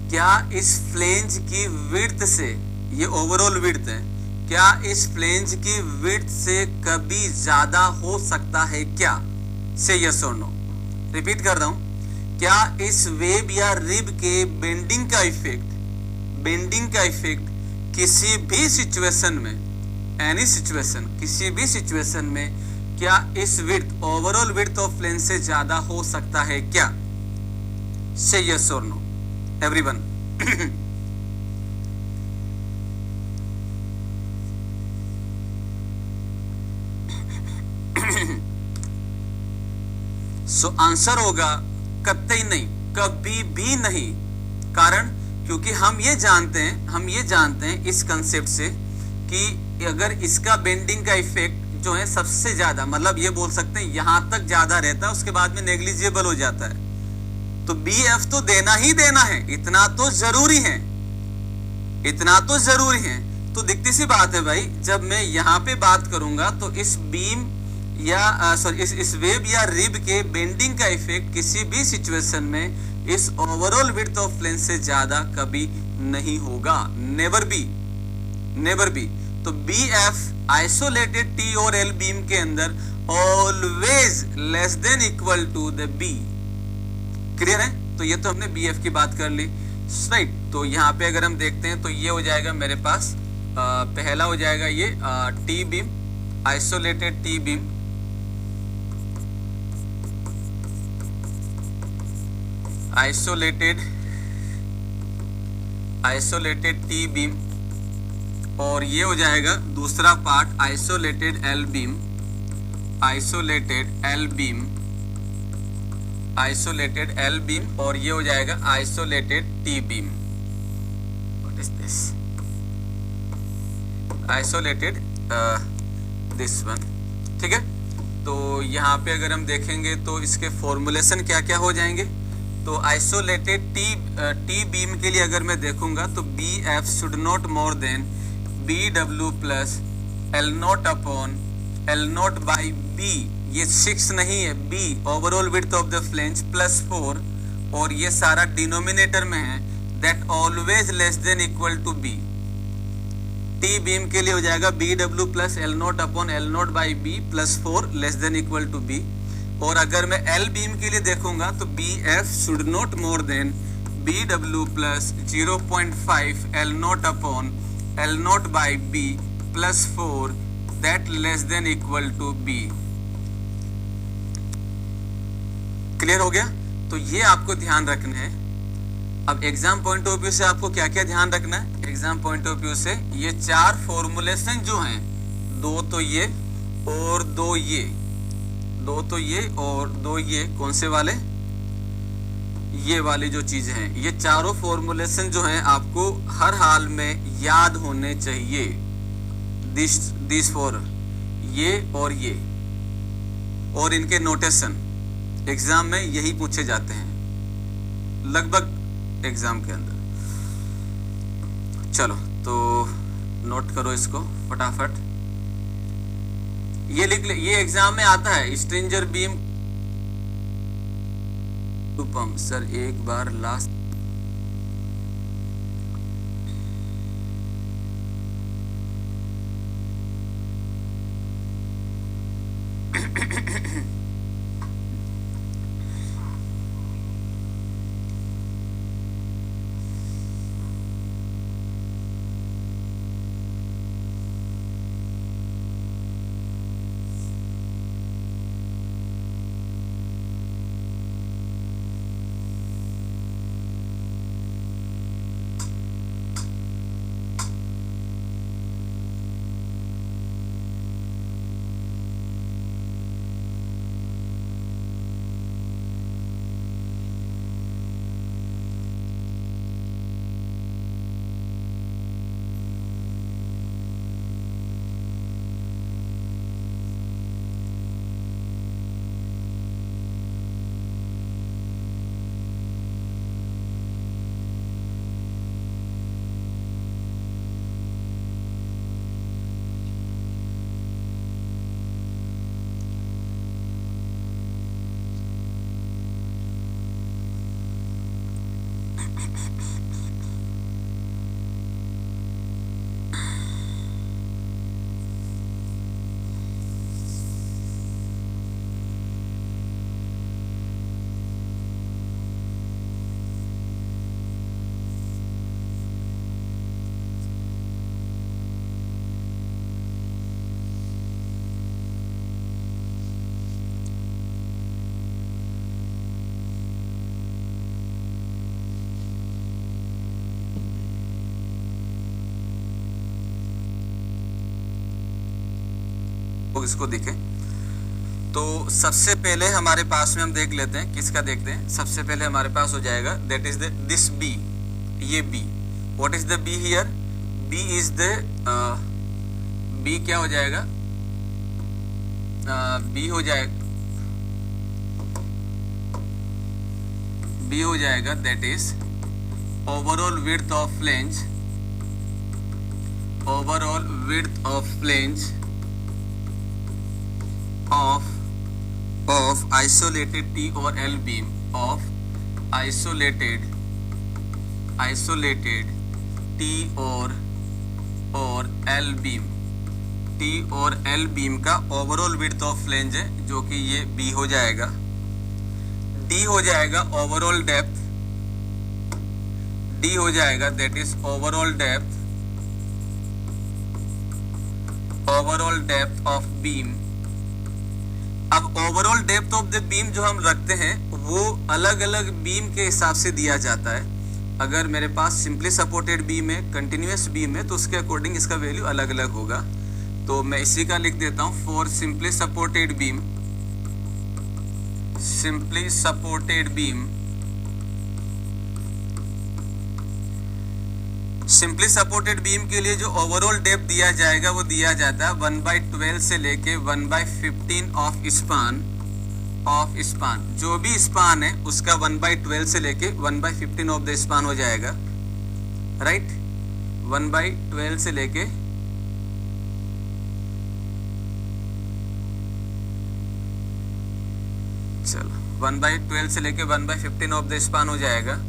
क्या इस फ्लेंज की विड्थ से, ये ओवरऑल विड्थ है, क्या इस फ्लेंज की विड्थ से कभी ज्यादा हो सकता है क्या? से यस और नो। रिपीट कर रहा हूं, क्या इस वेब या रिब के बेंडिंग का इफेक्ट किसी भी सिचुएशन में, एनी सिचुएशन, किसी भी सिचुएशन में क्या इस width, overall width of plane से ज्यादा हो सकता है क्या? से यस और नो एवरीवन। सो आंसर होगा कतई नहीं, कभी भी नहीं। कारण क्योंकि हम ये जानते हैं इस कंसेप्ट से कि अगर इसका बेंडिंग का इफेक्ट जो है सबसे ज्यादा, मतलब ये बोल सकते हैं यहां तक ज्यादा रहता है, उसके बाद में नेग्लिजिबल हो जाता है, तो बी एफ तो देना ही देना है, इतना तो जरूरी है, इतना तो जरूरी है। तो दिखती सी बात है भाई, जब मैं यहां पे बात करूंगा तो इस बीम या सॉरी इस वेब या रिब के बेंडिंग का इफेक्ट किसी भी सिचुएशन में इस ओवरऑल विड्थ ऑफ प्लेन से ज्यादा कभी नहीं होगा, नेवर बी, नेवर बी। तो बी एफ आइसोलेटेड टी और एल बीम के अंदर always less than equal to the B. Clear है? तो ये तो हमने बी एफ की बात कर ली, राइट। तो यहाँ पे अगर हम देखते हैं तो ये हो जाएगा मेरे पास पहला हो जाएगा ये T beam, isolated T beam, isolated T beam, और ये हो जाएगा दूसरा part isolated L beam, isolated L beam, और ये हो जाएगा isolated T beam. What is this? Isolated this one. ठीक है, तो यहाँ पे अगर हम देखेंगे तो इसके फॉर्मुलेशन क्या क्या हो जाएंगे। तो आइसोलेटेड टी बीम के लिए अगर मैं देखूंगा तो B F should not more than B W plus L naught upon L naught by B, ये 6 नहीं है, B overall width of the flange plus 4, और ये सारा डिनोमिनेटर में है, that always less than equal to B. T beam के लिए हो जाएगा B W plus L naught upon L naught by B plus 4 less than equal to B. और अगर मैं एल बीम के लिए देखूंगा तो B F should not more than B W plus 0.5 L naught upon L naught by B plus 4 that less than equal to B. Clear हो गया? तो ये आपको ध्यान रखना है। अब एग्जाम पॉइंट ऑफ व्यू से आपको क्या क्या ध्यान रखना है? एग्जाम पॉइंट ऑफ व्यू से ये 4 फॉर्मुलेशन जो हैं, 2 तो ये और 2 ये, 2 तो ये और 2 ये, कौन से वाले? ये वाली जो चीजें हैं, ये चारों फॉर्मुलेशन जो हैं आपको हर हाल में याद होने चाहिए। दिस फॉर ये और ये, और इनके नोटेशन एग्जाम में यही पूछे जाते हैं लगभग एग्जाम के अंदर। चलो तो नोट करो इसको फटाफट, ये लिख ले, ये एग्जाम में आता है। Stranger beam to pump, sir एक बार लास्ट लगभग इसको दिखे। तो सबसे पहले हमारे पास में हम देख लेते हैं, किसका देखते हैं। सबसे पहले हमारे पास हो जाएगा that is the this B, ये B. What is the B here? B is the B क्या हो जाएगा? बी हो जाएगा that is overall width of flange, overall width of flange of isolated T or L beam, of isolated T or L beam, T और L beam का ओवरऑल विड्थ ऑफ फ्लेंज है, जो कि ये B हो जाएगा। D हो जाएगा ओवरऑल डेप्थ, D हो जाएगा that is overall depth of beam. अब overall depth of the beam जो हम रखते हैं वो अलग अलग बीम के हिसाब से दिया जाता है। अगर मेरे पास सिंपली सपोर्टेड बीम है, कंटिन्यूअस बीम है, तो उसके अकॉर्डिंग इसका वैल्यू अलग अलग होगा। तो मैं इसी का लिख देता हूं, for simply supported beam, simply supported beam, simply supported beam के लिए जो ओवरऑल डेप्थ दिया जाएगा वो दिया जाता है 1/12 से लेके 1/15 ऑफ स्पान। जो भी स्पान है उसका 1/12 से लेके 1/15 ऑफ द स्पान हो जाएगा, राइट। 1/12 से लेके चलो 1/12 से लेके 1/15 ऑफ द स्पान हो जाएगा।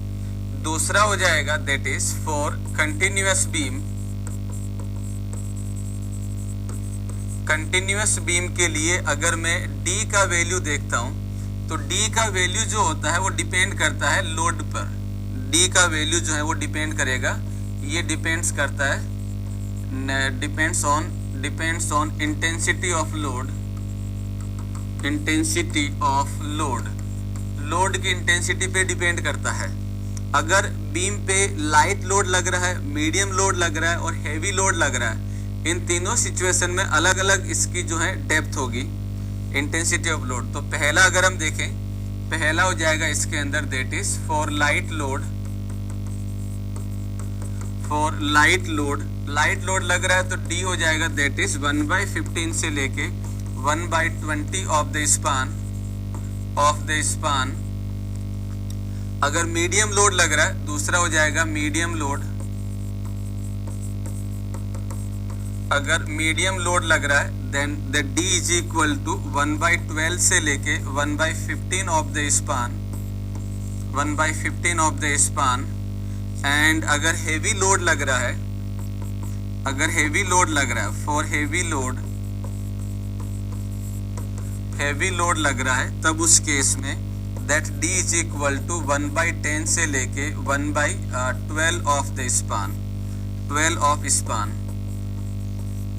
दूसरा हो जाएगा that is for continuous beam, continuous beam के लिए अगर मैं D का वैल्यू देखता हूं तो D का वैल्यू जो होता है वो डिपेंड करता है लोड पर। D का वैल्यू जो है वो डिपेंड करेगा, ये डिपेंड्स करता है, depends on intensity of load, intensity of load, load की इंटेंसिटी पे डिपेंड करता है। अगर बीम पे लाइट लोड लग रहा है, मीडियम लोड लग रहा है और हेवी लोड लग रहा है, इन तीनों सिचुएशन में अलग अलग इसकी जो है डेप्थ होगी, इंटेंसिटी ऑफ लोड। तो पहला अगर हम देखें, पहला हो जाएगा इसके अंदर that is for light load, for light load लग रहा है तो D हो जाएगा दैट इज 1/15 से लेके 1/20 ऑफ द स्पान। अगर मीडियम लोड लग रहा है, दूसरा हो जाएगा मीडियम लोड, अगर मीडियम लोड लग रहा है then the D is equal to 1/12 से लेके 1/15 of the span, 1/15 of the span. And अगर हेवी लोड लग रहा है, अगर हेवी लोड लग रहा है, फॉर हेवी लोड लग रहा है, तब उस केस में that D is equal to 1/10 से लेके 1/12 of the span, 12 of span.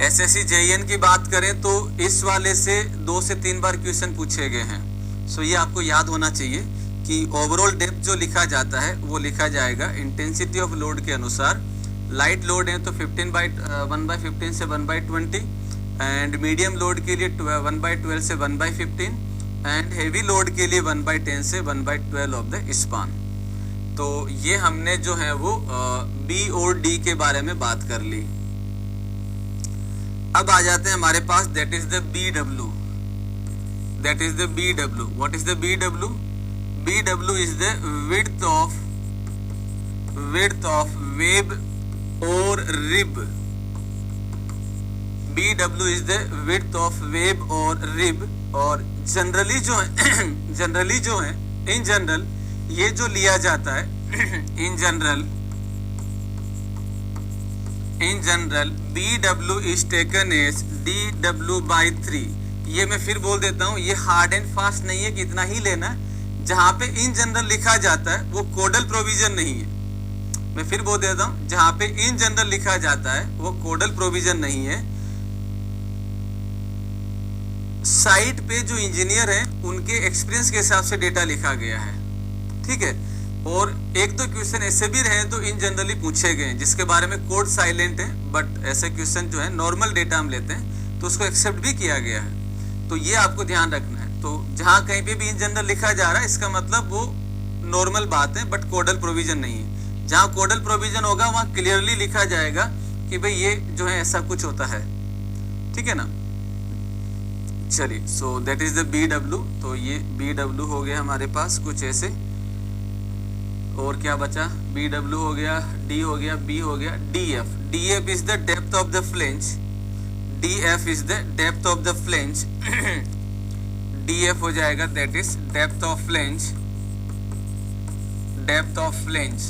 SSC JEN की बात करें तो इस वाले से 2 से 3 बार क्वेश्चन पूछे गए हैं। सो ये आपको याद होना चाहिए कि ओवरऑल डेप्थ जो लिखा जाता है वो लिखा जाएगा इंटेंसिटी ऑफ लोड के अनुसार। लाइट लोड है तो 1/15 से 1/20, एंड मीडियम लोड के लिए 1/12 से 1/15, एंड हेवी लोड के लिए 1/10 से 1/12 ऑफ द स्पान। तो ये हमने जो है वो B और D के बारे में बात कर ली। अब आ जाते हैं हमारे पास that is the BW, that is the BW। What is the BW? BW is the width of web और रिब। BW is the width of web और रिब। और जनरली जो है इन जनरल ये जो लिया जाता है in general BW is taken as DW/3। ये मैं फिर बोल देता हूँ, ये हार्ड एंड फास्ट नहीं है कि इतना ही लेना। जहाँ पे इन जनरल लिखा जाता है वो कोडल प्रोविजन नहीं है। मैं फिर बोल देता हूँ, जहाँ पे इन जनरल लिखा जाता है वो कोडल प्रोविजन नहीं है। साइट पे जो इंजीनियर हैं उनके एक्सपीरियंस के हिसाब से डेटा लिखा गया है, ठीक है। और एक दो क्वेश्चन ऐसे भी रहे तो इन जनरली पूछे गए जिसके बारे में कोड साइलेंट है, बट ऐसे क्वेश्चन जो है नॉर्मल डेटा हम लेते हैं तो उसको एक्सेप्ट भी किया गया है। तो ये आपको ध्यान रखना है। तो जहां कहीं पे भी इन जनरल लिखा जा रहा है, इसका मतलब वो नॉर्मल बात है, बट कोडल प्रोविजन नहीं है। जहां कोडल प्रोविजन होगा वहां क्लियरली लिखा जाएगा कि भाई ये जो है ऐसा कुछ होता है, ठीक है ना। चलिए, सो दैट इज द BW। तो ये BW हो गया हमारे पास कुछ ऐसे। और क्या बचा? BW हो गया, D हो गया, B हो गया, DF। DF is the depth of the flange. DF is the depth of the flange. DF हो जाएगा, that is depth of flange. Depth of flange,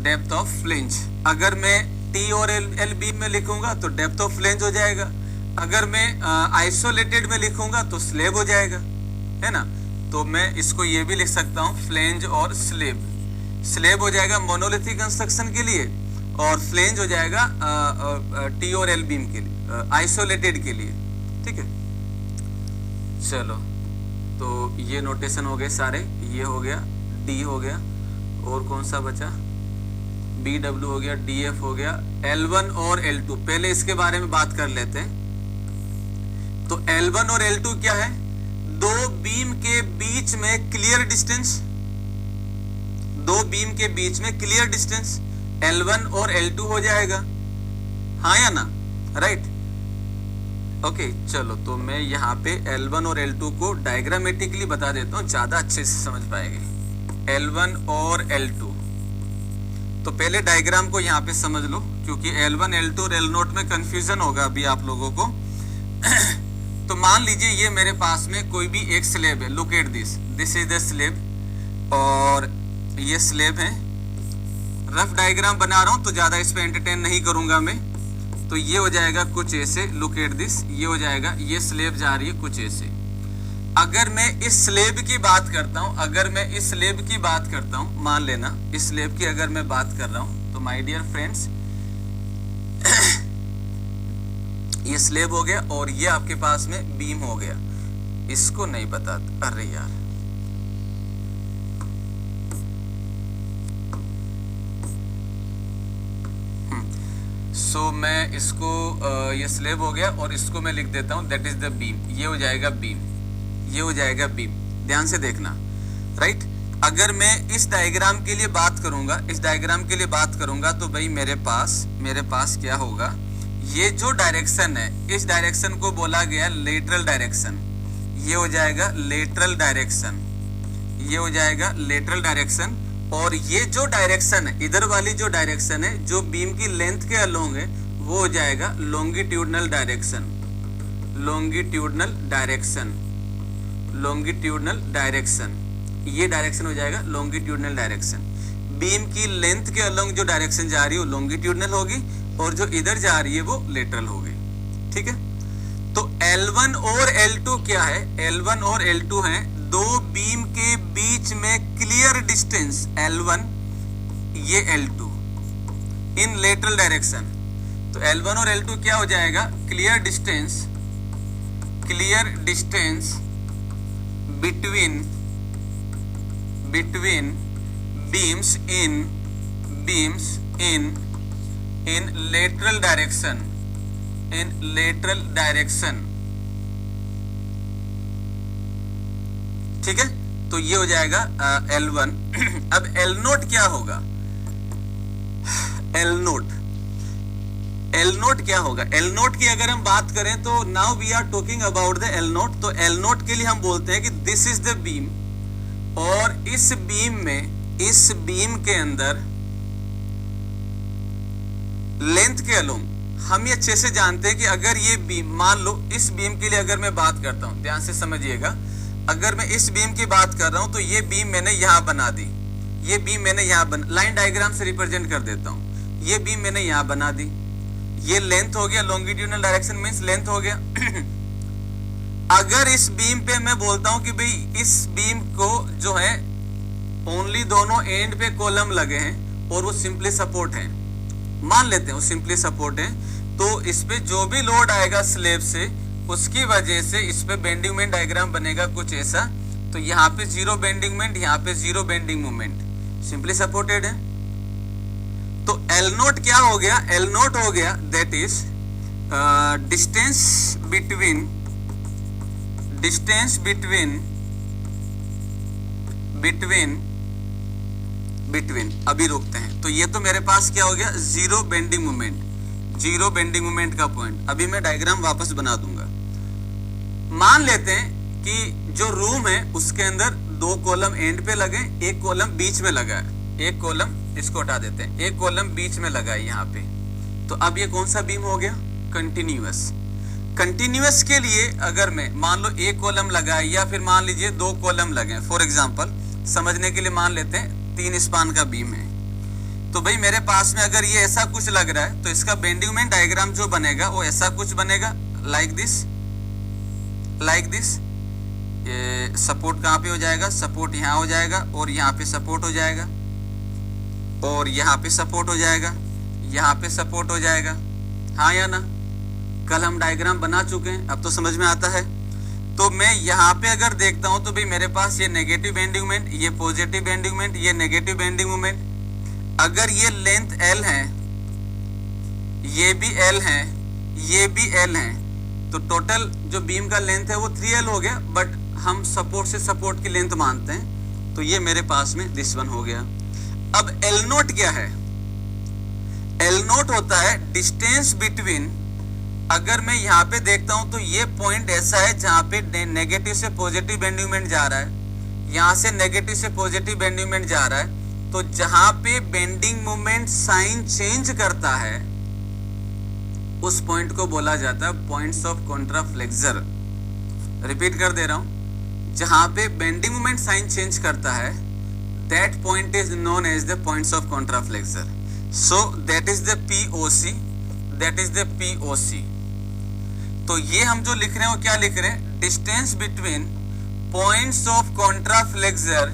depth of flange. अगर मैं T और L बीम में लिखूंगा तो डेप्थ ऑफ फ्लेंज हो जाएगा। अगर मैं आइसोलेटेड में लिखूंगा तो स्लेब हो जाएगा, है ना। तो मैं इसको ये भी लिख सकता हूँ, फ्लेंज और स्लेब। स्लेब हो जाएगा मोनोलिथिक कंस्ट्रक्शन के लिए, और फ्लेंज हो जाएगा T और L बीम के लिए, आइसोलेटेड के लिए, ठीक है। चलो, तो ये नोटेशन हो गए सारे। ये हो गया, D हो गया, और कौन सा बचा? BW हो गया, DF हो गया, L1 और L2। पहले इसके बारे में बात कर लेते हैं। तो L1 और L2 क्या है? दो बीम के बीच में क्लियर डिस्टेंस। दो बीम के बीच में क्लियर डिस्टेंस L1 और L2 हो जाएगा, हाँ या ना, राइट। ओके, चलो, तो मैं यहाँ पे L1 और L2 को डायग्रामेटिकली बता देता हूँ, ज्यादा अच्छे से समझ पाएंगे। L1 और L2, तो पहले डायग्राम को यहाँ पे समझ लो, क्योंकि L1, L2 और L0 में कंफ्यूजन होगा अभी आप लोगों को। तो मान लीजिए ये मेरे पास में कोई भी एक स्लेब है। Look at this, this is the slab, और ये स्लेब है। रफ डायग्राम बना रहा हूं तो ज्यादा इस पे एंटरटेन नहीं करूंगा मैं। तो ये हो जाएगा कुछ ऐसे, लुक एट दिस, ये हो जाएगा, ये स्लेब जा रही है कुछ ऐसे। अगर मैं इस स्लेब की बात करता हूं, अगर मैं इस स्लेब की बात करता हूं, मान लेना इस स्लेब की अगर मैं बात कर रहा हूं, तो माय डियर फ्रेंड्स, ये स्लेब हो गया, और ये आपके पास में बीम हो गया। इसको नहीं बता, अरे यार, सो मैं इसको ये स्लेब हो गया, और इसको मैं लिख देता हूं, दैट इज द बीम। ये हो जाएगा बीम, ये हो जाएगा बीम। ध्यान से देखना, राइट। अगर मैं इस डायग्राम के लिए बात करूंगा, इस डायग्राम के लिए बात करूंगा, तो भाई मेरे पास क्या होगा? ये जो डायरेक्शन है, इस डायरेक्शन को बोला गया लेटरल डायरेक्शन। ये हो जाएगा लेटरल डायरेक्शन, ये हो जाएगा लेटरल डायरेक्शन। और ये जो डायरेक्शन है, इधर वाली जो डायरेक्शन है, जो बीम की लेंथ के अलोंग है, वो हो जाएगा longitudinal direction. Longitudinal direction, longitudinal direction, ये डायरेक्शन हो जाएगा लॉन्गिट्यूडनल डायरेक्शन। बीम की लेंथ के अलोंग जो डायरेक्शन जा रही है वो लॉन्गिट्यूडनल होगी, और जो इधर जा रही है वो लेटरल होगी, ठीक है। तो L1 और L2 क्या है? L1 और L2 है दो बीम के बीच में क्लियर डिस्टेंस L1, ये L2 इन लेटरल डायरेक्शन। तो L1 और L2 क्या हो जाएगा? क्लियर डिस्टेंस बिटवीन बीम्स इन लेटरल डायरेक्शन, ठीक है। तो ये हो जाएगा L1। अब L0 क्या होगा? L0 क्या होगा? L0 की अगर हम बात करें तो now we are talking about the L0। तो L0 के लिए हम बोलते हैं कि दिस इज द बीम, और इस बीम के अंदर लेंथ के अलोंग हम ये अच्छे से जानते हैं कि अगर ये बीम, मान लो इस बीम के लिए अगर मैं बात करता हूं, ध्यान से समझिएगा, अगर मैं इस बीम की बात कर रहा हूं तो ये बीम मैंने यहां बना दी, ये बीम मैंने यहां लाइन डायग्राम से रिप्रेजेंट कर देता हूं। ये बीम मैंने यहां बना दी, ये लेंथ हो गया, लॉन्गिट्यूडनल डायरेक्शन मींस लेंथ हो गया। अगर इस बीम पे मैं बोलता हूं कि भाई इस बीम को जो है ओनली दोनों एंड पे कॉलम लगे हैं और वो सिंपली सपोर्ट है, मान लेते हैं वो सिंपली सपोर्ट है, तो इस पे जो भी लोड आएगा स्लेब से, उसकी वजह से इस पे बेंडिंग मोमेंट डायग्राम बनेगा कुछ ऐसा। तो यहाँ पे जीरो बेंडिंग मोमेंट, यहाँ पे zero bending moment, simply supported है। तो L0 क्या हो गया? L0 हो गया दैट इज डिस्टेंस बिटवीन अभी रोकते हैं। तो ये तो मेरे पास क्या हो गया, जीरो बेंडिंग मोमेंट का पॉइंट। अभी मैं डायग्राम वापस बना दूंगा। मान लेते हैं कि जो रूम है उसके अंदर 2 कॉलम एंड पे लगे, 1 कॉलम बीच में लगा है। 1 कॉलम, इसको हटा देते हैं, 1 कॉलम बीच में लगा है यहाँ पे। तो अब ये कौन सा बीम हो गया, कंटिन्यूअस के लिए अगर मैं मान लो 1 कॉलम लगा है या फिर मान लीजिए 2 कॉलम लगे, फॉर एग्जांपल समझने के लिए मान लेते हैं 3 स्पान का बीम है। तो भाई मेरे पास में अगर ये ऐसा कुछ लग रहा है तो इसका बेंडिंग मोमेंट डायग्राम जो बनेगा वो ऐसा कुछ बनेगा, लाइक दिस। ये सपोर्ट कहाँ पे हो जाएगा, सपोर्ट यहाँ हो जाएगा और यहाँ पे सपोर्ट हो जाएगा और यहाँ पे सपोर्ट हो जाएगा, यहाँ पे सपोर्ट हो जाएगा, हाँ या ना। कल हम डायग्राम बना चुके हैं, अब तो समझ में आता है। तो मैं यहाँ पे अगर देखता हूं तो भाई मेरे पास ये नेगेटिव बेंडिंग मोमेंट, ये पॉजिटिव बेंडिंग मोमेंट, ये नेगेटिव बेंडिंग मोमेंट। अगर ये लेंथ L है, ये भी L है, ये भी L है, तो टोटल जो बीम का लेंथ है वो 3L हो गया। बट हम सपोर्ट से सपोर्ट की लेंथ मानते हैं, तो ये मेरे पास में दिस वन हो गया। अब L नोट क्या है, L नोट होता है डिस्टेंस बिटवीन, अगर मैं यहाँ पे देखता हूं तो ये पॉइंट ऐसा है जहां पे नेगेटिव से पॉजिटिव बेंडिंग मोमेंट जा रहा है, यहां से नेगेटिव से पॉजिटिव बेंडिंग मोमेंट जा रहा है। तो जहां पे बेंडिंग मोमेंट साइन चेंज करता है उस पॉइंट को बोला जाता है पॉइंट्स ऑफ कॉन्ट्राफ्लेक्सर। रिपीट कर दे रहा हूं, जहां पे बेंडिंग मोमेंट साइन चेंज करता है that point is known as the points of contraflexure. So that is the POC। तो ये हम जो लिख रहे हैं वो क्या लिख रहे हैं, distance between points of contraflexure,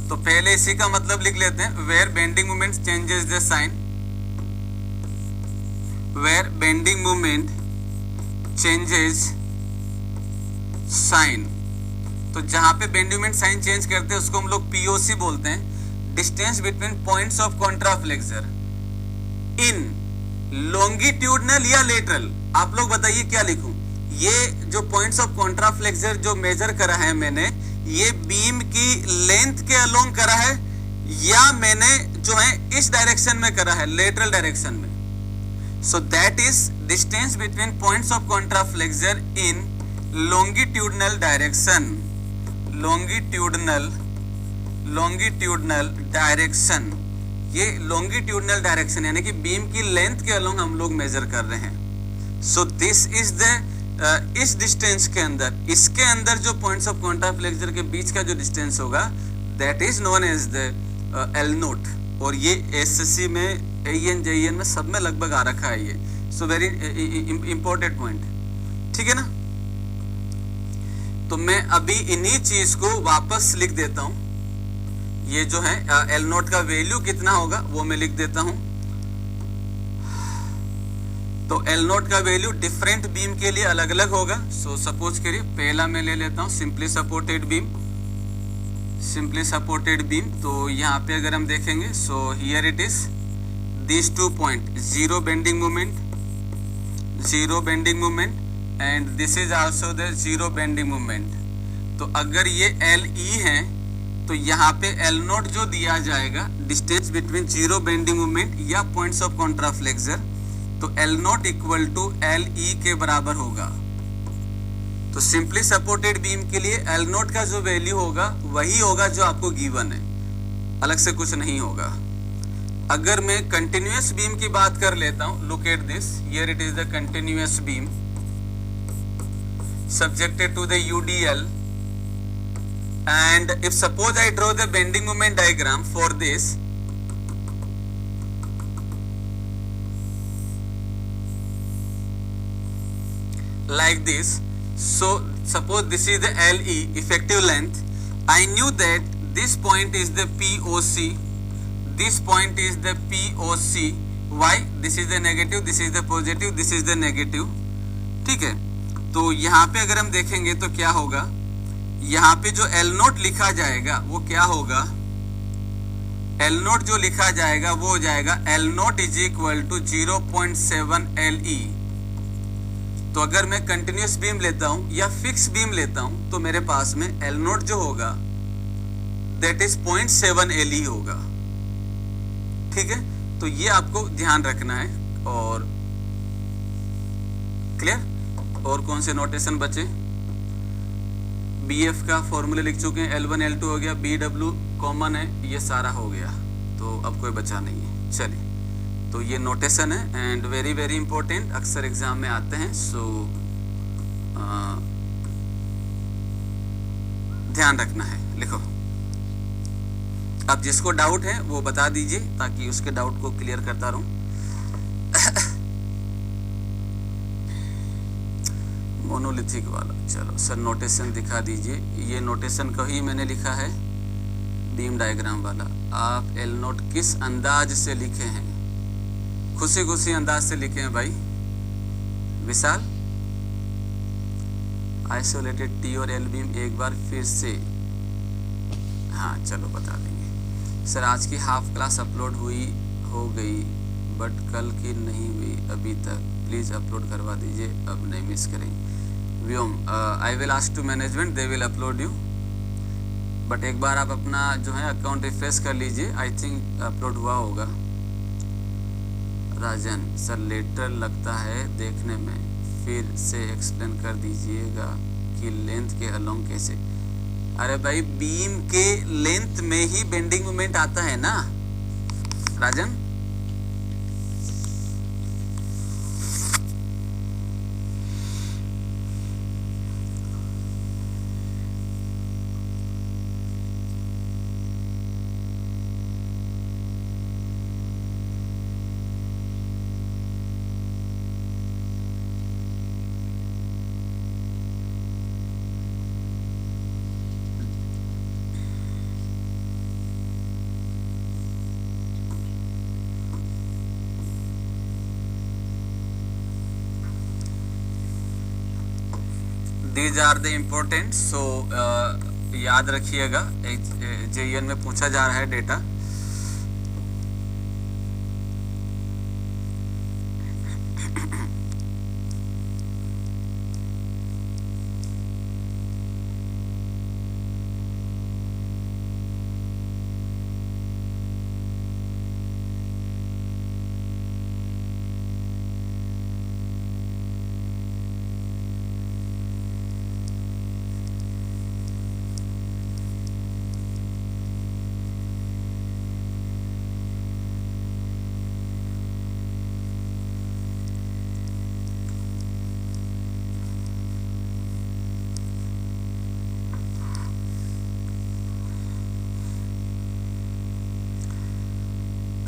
तो पहले इसी का मतलब लिख लेते हैं, where bending moment changes the sign, where bending moment changes sign. तो जहां पे बेंडिंग मोमेंट साइन चेंज करते हैं उसको हम लोग POC बोलते हैं, distance between points of contraflexure in longitudinal या लेटरल। आप लोग बताइए क्या लिखूं, ये जो पॉइंट्स ऑफ कॉन्ट्राफ्लेक्सर जो मेजर करा है मैंने, ये बीम की लेंथ के अलोंग करा है या मैंने जो है इस डायरेक्शन में करा है, लेटरल डायरेक्शन में। So that is distance between points of contraflexure in longitudinal direction, longitudinal direction. ये लॉन्गिट्यूडनल डायरेक्शन यानी कि बीम की लेंथ के अलोंग हम लोग मेजर कर रहे हैं। सो दिस इज द इस डिस्टेंस के अंदर, इसके अंदर जो पॉइंट्स ऑफ कॉन्ट्राफ्लेक्सर के बीच का जो डिस्टेंस होगा that is known as the L naught. और ये SSC में, AN JEN में सब में लगभग आ रखा है ये। सो वेरी इंपॉर्टेंट पॉइंट, ठीक है ना। तो मैं अभी इन्हीं चीज को वापस लिख देता हूं। ये जो है L नोट का वैल्यू कितना होगा वो मैं लिख देता हूं। तो L नोट का वैल्यू डिफरेंट बीम के लिए अलग अलग होगा। सो सपोज करिए पहला मैं ले लेता हूं सिंपली सपोर्टेड बीम। तो यहाँ पे अगर हम देखेंगे, so here it is this 2 point, zero bending moment and this is also the zero bending moment. तो अगर ये LE है तो यहाँ पे L नोट जो दिया जाएगा distance between zero bending moment या पॉइंट्स ऑफ कॉन्ट्राफ्लेक्सर, तो L naught equal to LE के बराबर होगा। तो सिंपली सपोर्टेड बीम के लिए L नोट का जो वैल्यू होगा वही होगा जो आपको गिवन है, अलग से कुछ नहीं होगा। अगर मैं कंटिन्यूअस बीम की बात कर लेता हूं, look at this, here it is the continuous beam subjected to the UDL, and if suppose I draw the bending moment diagram for this, like this. So suppose this is the LE effective length. I knew that this point is the POC, this point is the POC. Why? This is the negative, this is the positive, this is the negative. ठीक है। तो यहाँ पे अगर हम देखेंगे तो क्या होगा, यहाँ पे जो L नोट लिखा जाएगा वो क्या होगा, एल नोट जो लिखा जाएगा वो हो जाएगा L naught is equal to 0.7 LE। तो अगर मैं कंटिन्यूस बीम लेता हूं या फिक्स बीम लेता हूं तो मेरे पास में एल नोट जो होगा दैट इज 0.7 LE होगा। ठीक है, तो ये आपको ध्यान रखना है। और क्लियर? और कौन से नोटेशन बचे? BF का फॉर्मूले लिख चुके हैं, L1 L2 हो गया, BW कॉमन है, ये सारा हो गया, तो अब कोई बचा नहीं है। चलिए, तो ये नोटेशन है एंड वेरी वेरी इंपॉर्टेंट, अक्सर एग्जाम में आते हैं, सो ध्यान रखना है। लिखो, अब जिसको डाउट है वो बता दीजिए ताकि उसके डाउट को क्लियर करता रहूं। मोनोलिथिक वाला, चलो सर नोटेशन दिखा दीजिए। ये नोटेशन को ही मैंने लिखा है, बीम डायग्राम वाला। आप एल नोट किस अंदाज से लिखे हैं? खुशी खुशी अंदाज से लिखे हैं भाई। विशाल, आइसोलेटेड टी और एल बीम एक बार फिर से, हाँ चलो बता देंगे। सर आज की हाफ क्लास अपलोड हो गई बट कल की नहीं हुई अभी तक, प्लीज अपलोड करवा दीजिए, अब नहीं मिस करेंगे। Vyom, I will ask to management, they will upload you, but एक बार आप अपना जो है अकाउंट रिफ्रेश कर लीजिए, आई थिंक अपलोड हुआ होगा। राजन, सर लेटर लगता है देखने में, फिर से एक्सप्लेन कर दीजिएगा कि लेंथ के अलोंग कैसे? अरे भाई, बीम के लेंथ में ही बेंडिंग मोमेंट आता है ना राजन। These are the important, so याद रखिएगा, JEN में पूछा जा रहा है डेटा।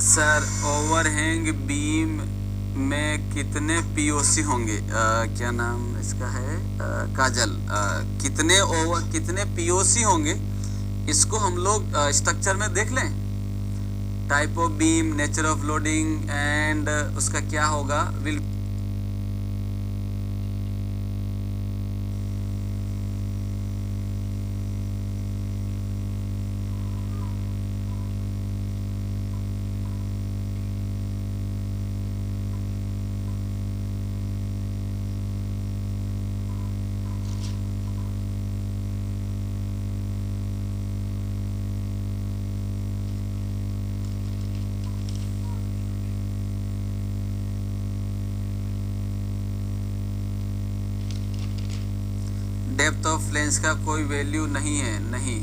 सर ओवरहैंग बीम में कितने POC होंगे? क्या नाम इसका है? काजल, कितने POC होंगे इसको हम लोग स्ट्रक्चर में देख लें। Type of beam, nature of loading and उसका क्या होगा विल डेप्थ ऑफ फ्लेंस का कोई वैल्यू नहीं है, नहीं।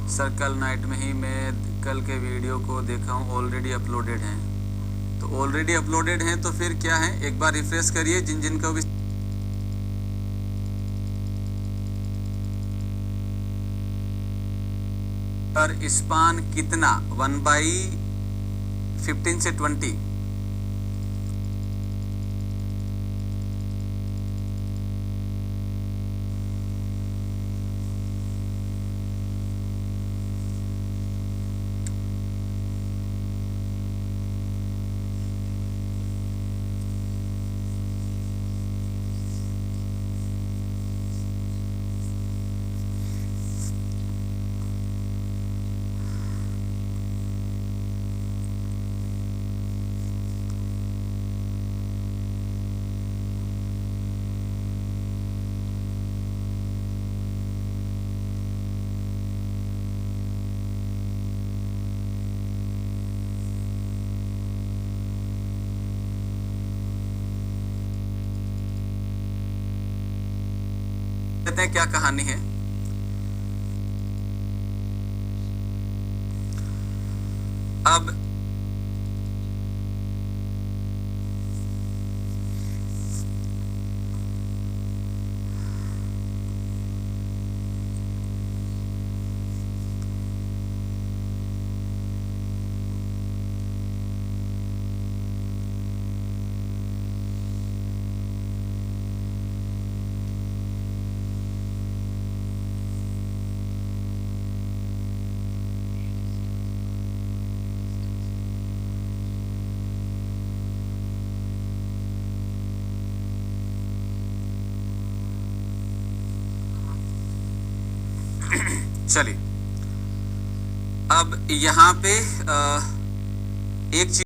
सर कल नाइट में ही मैं कल के वीडियो को देखा हूँ, ऑलरेडी अपलोडेड हैं। तो ऑलरेडी अपलोडेड हैं तो फिर क्या है, एक बार रिफ्रेश करिए जिन जिन को भी। पर स्पान कितना? 1/15 से 20। लेते हैं क्या कहानी है। अब चलिए, अब यहाँ पे एक चीज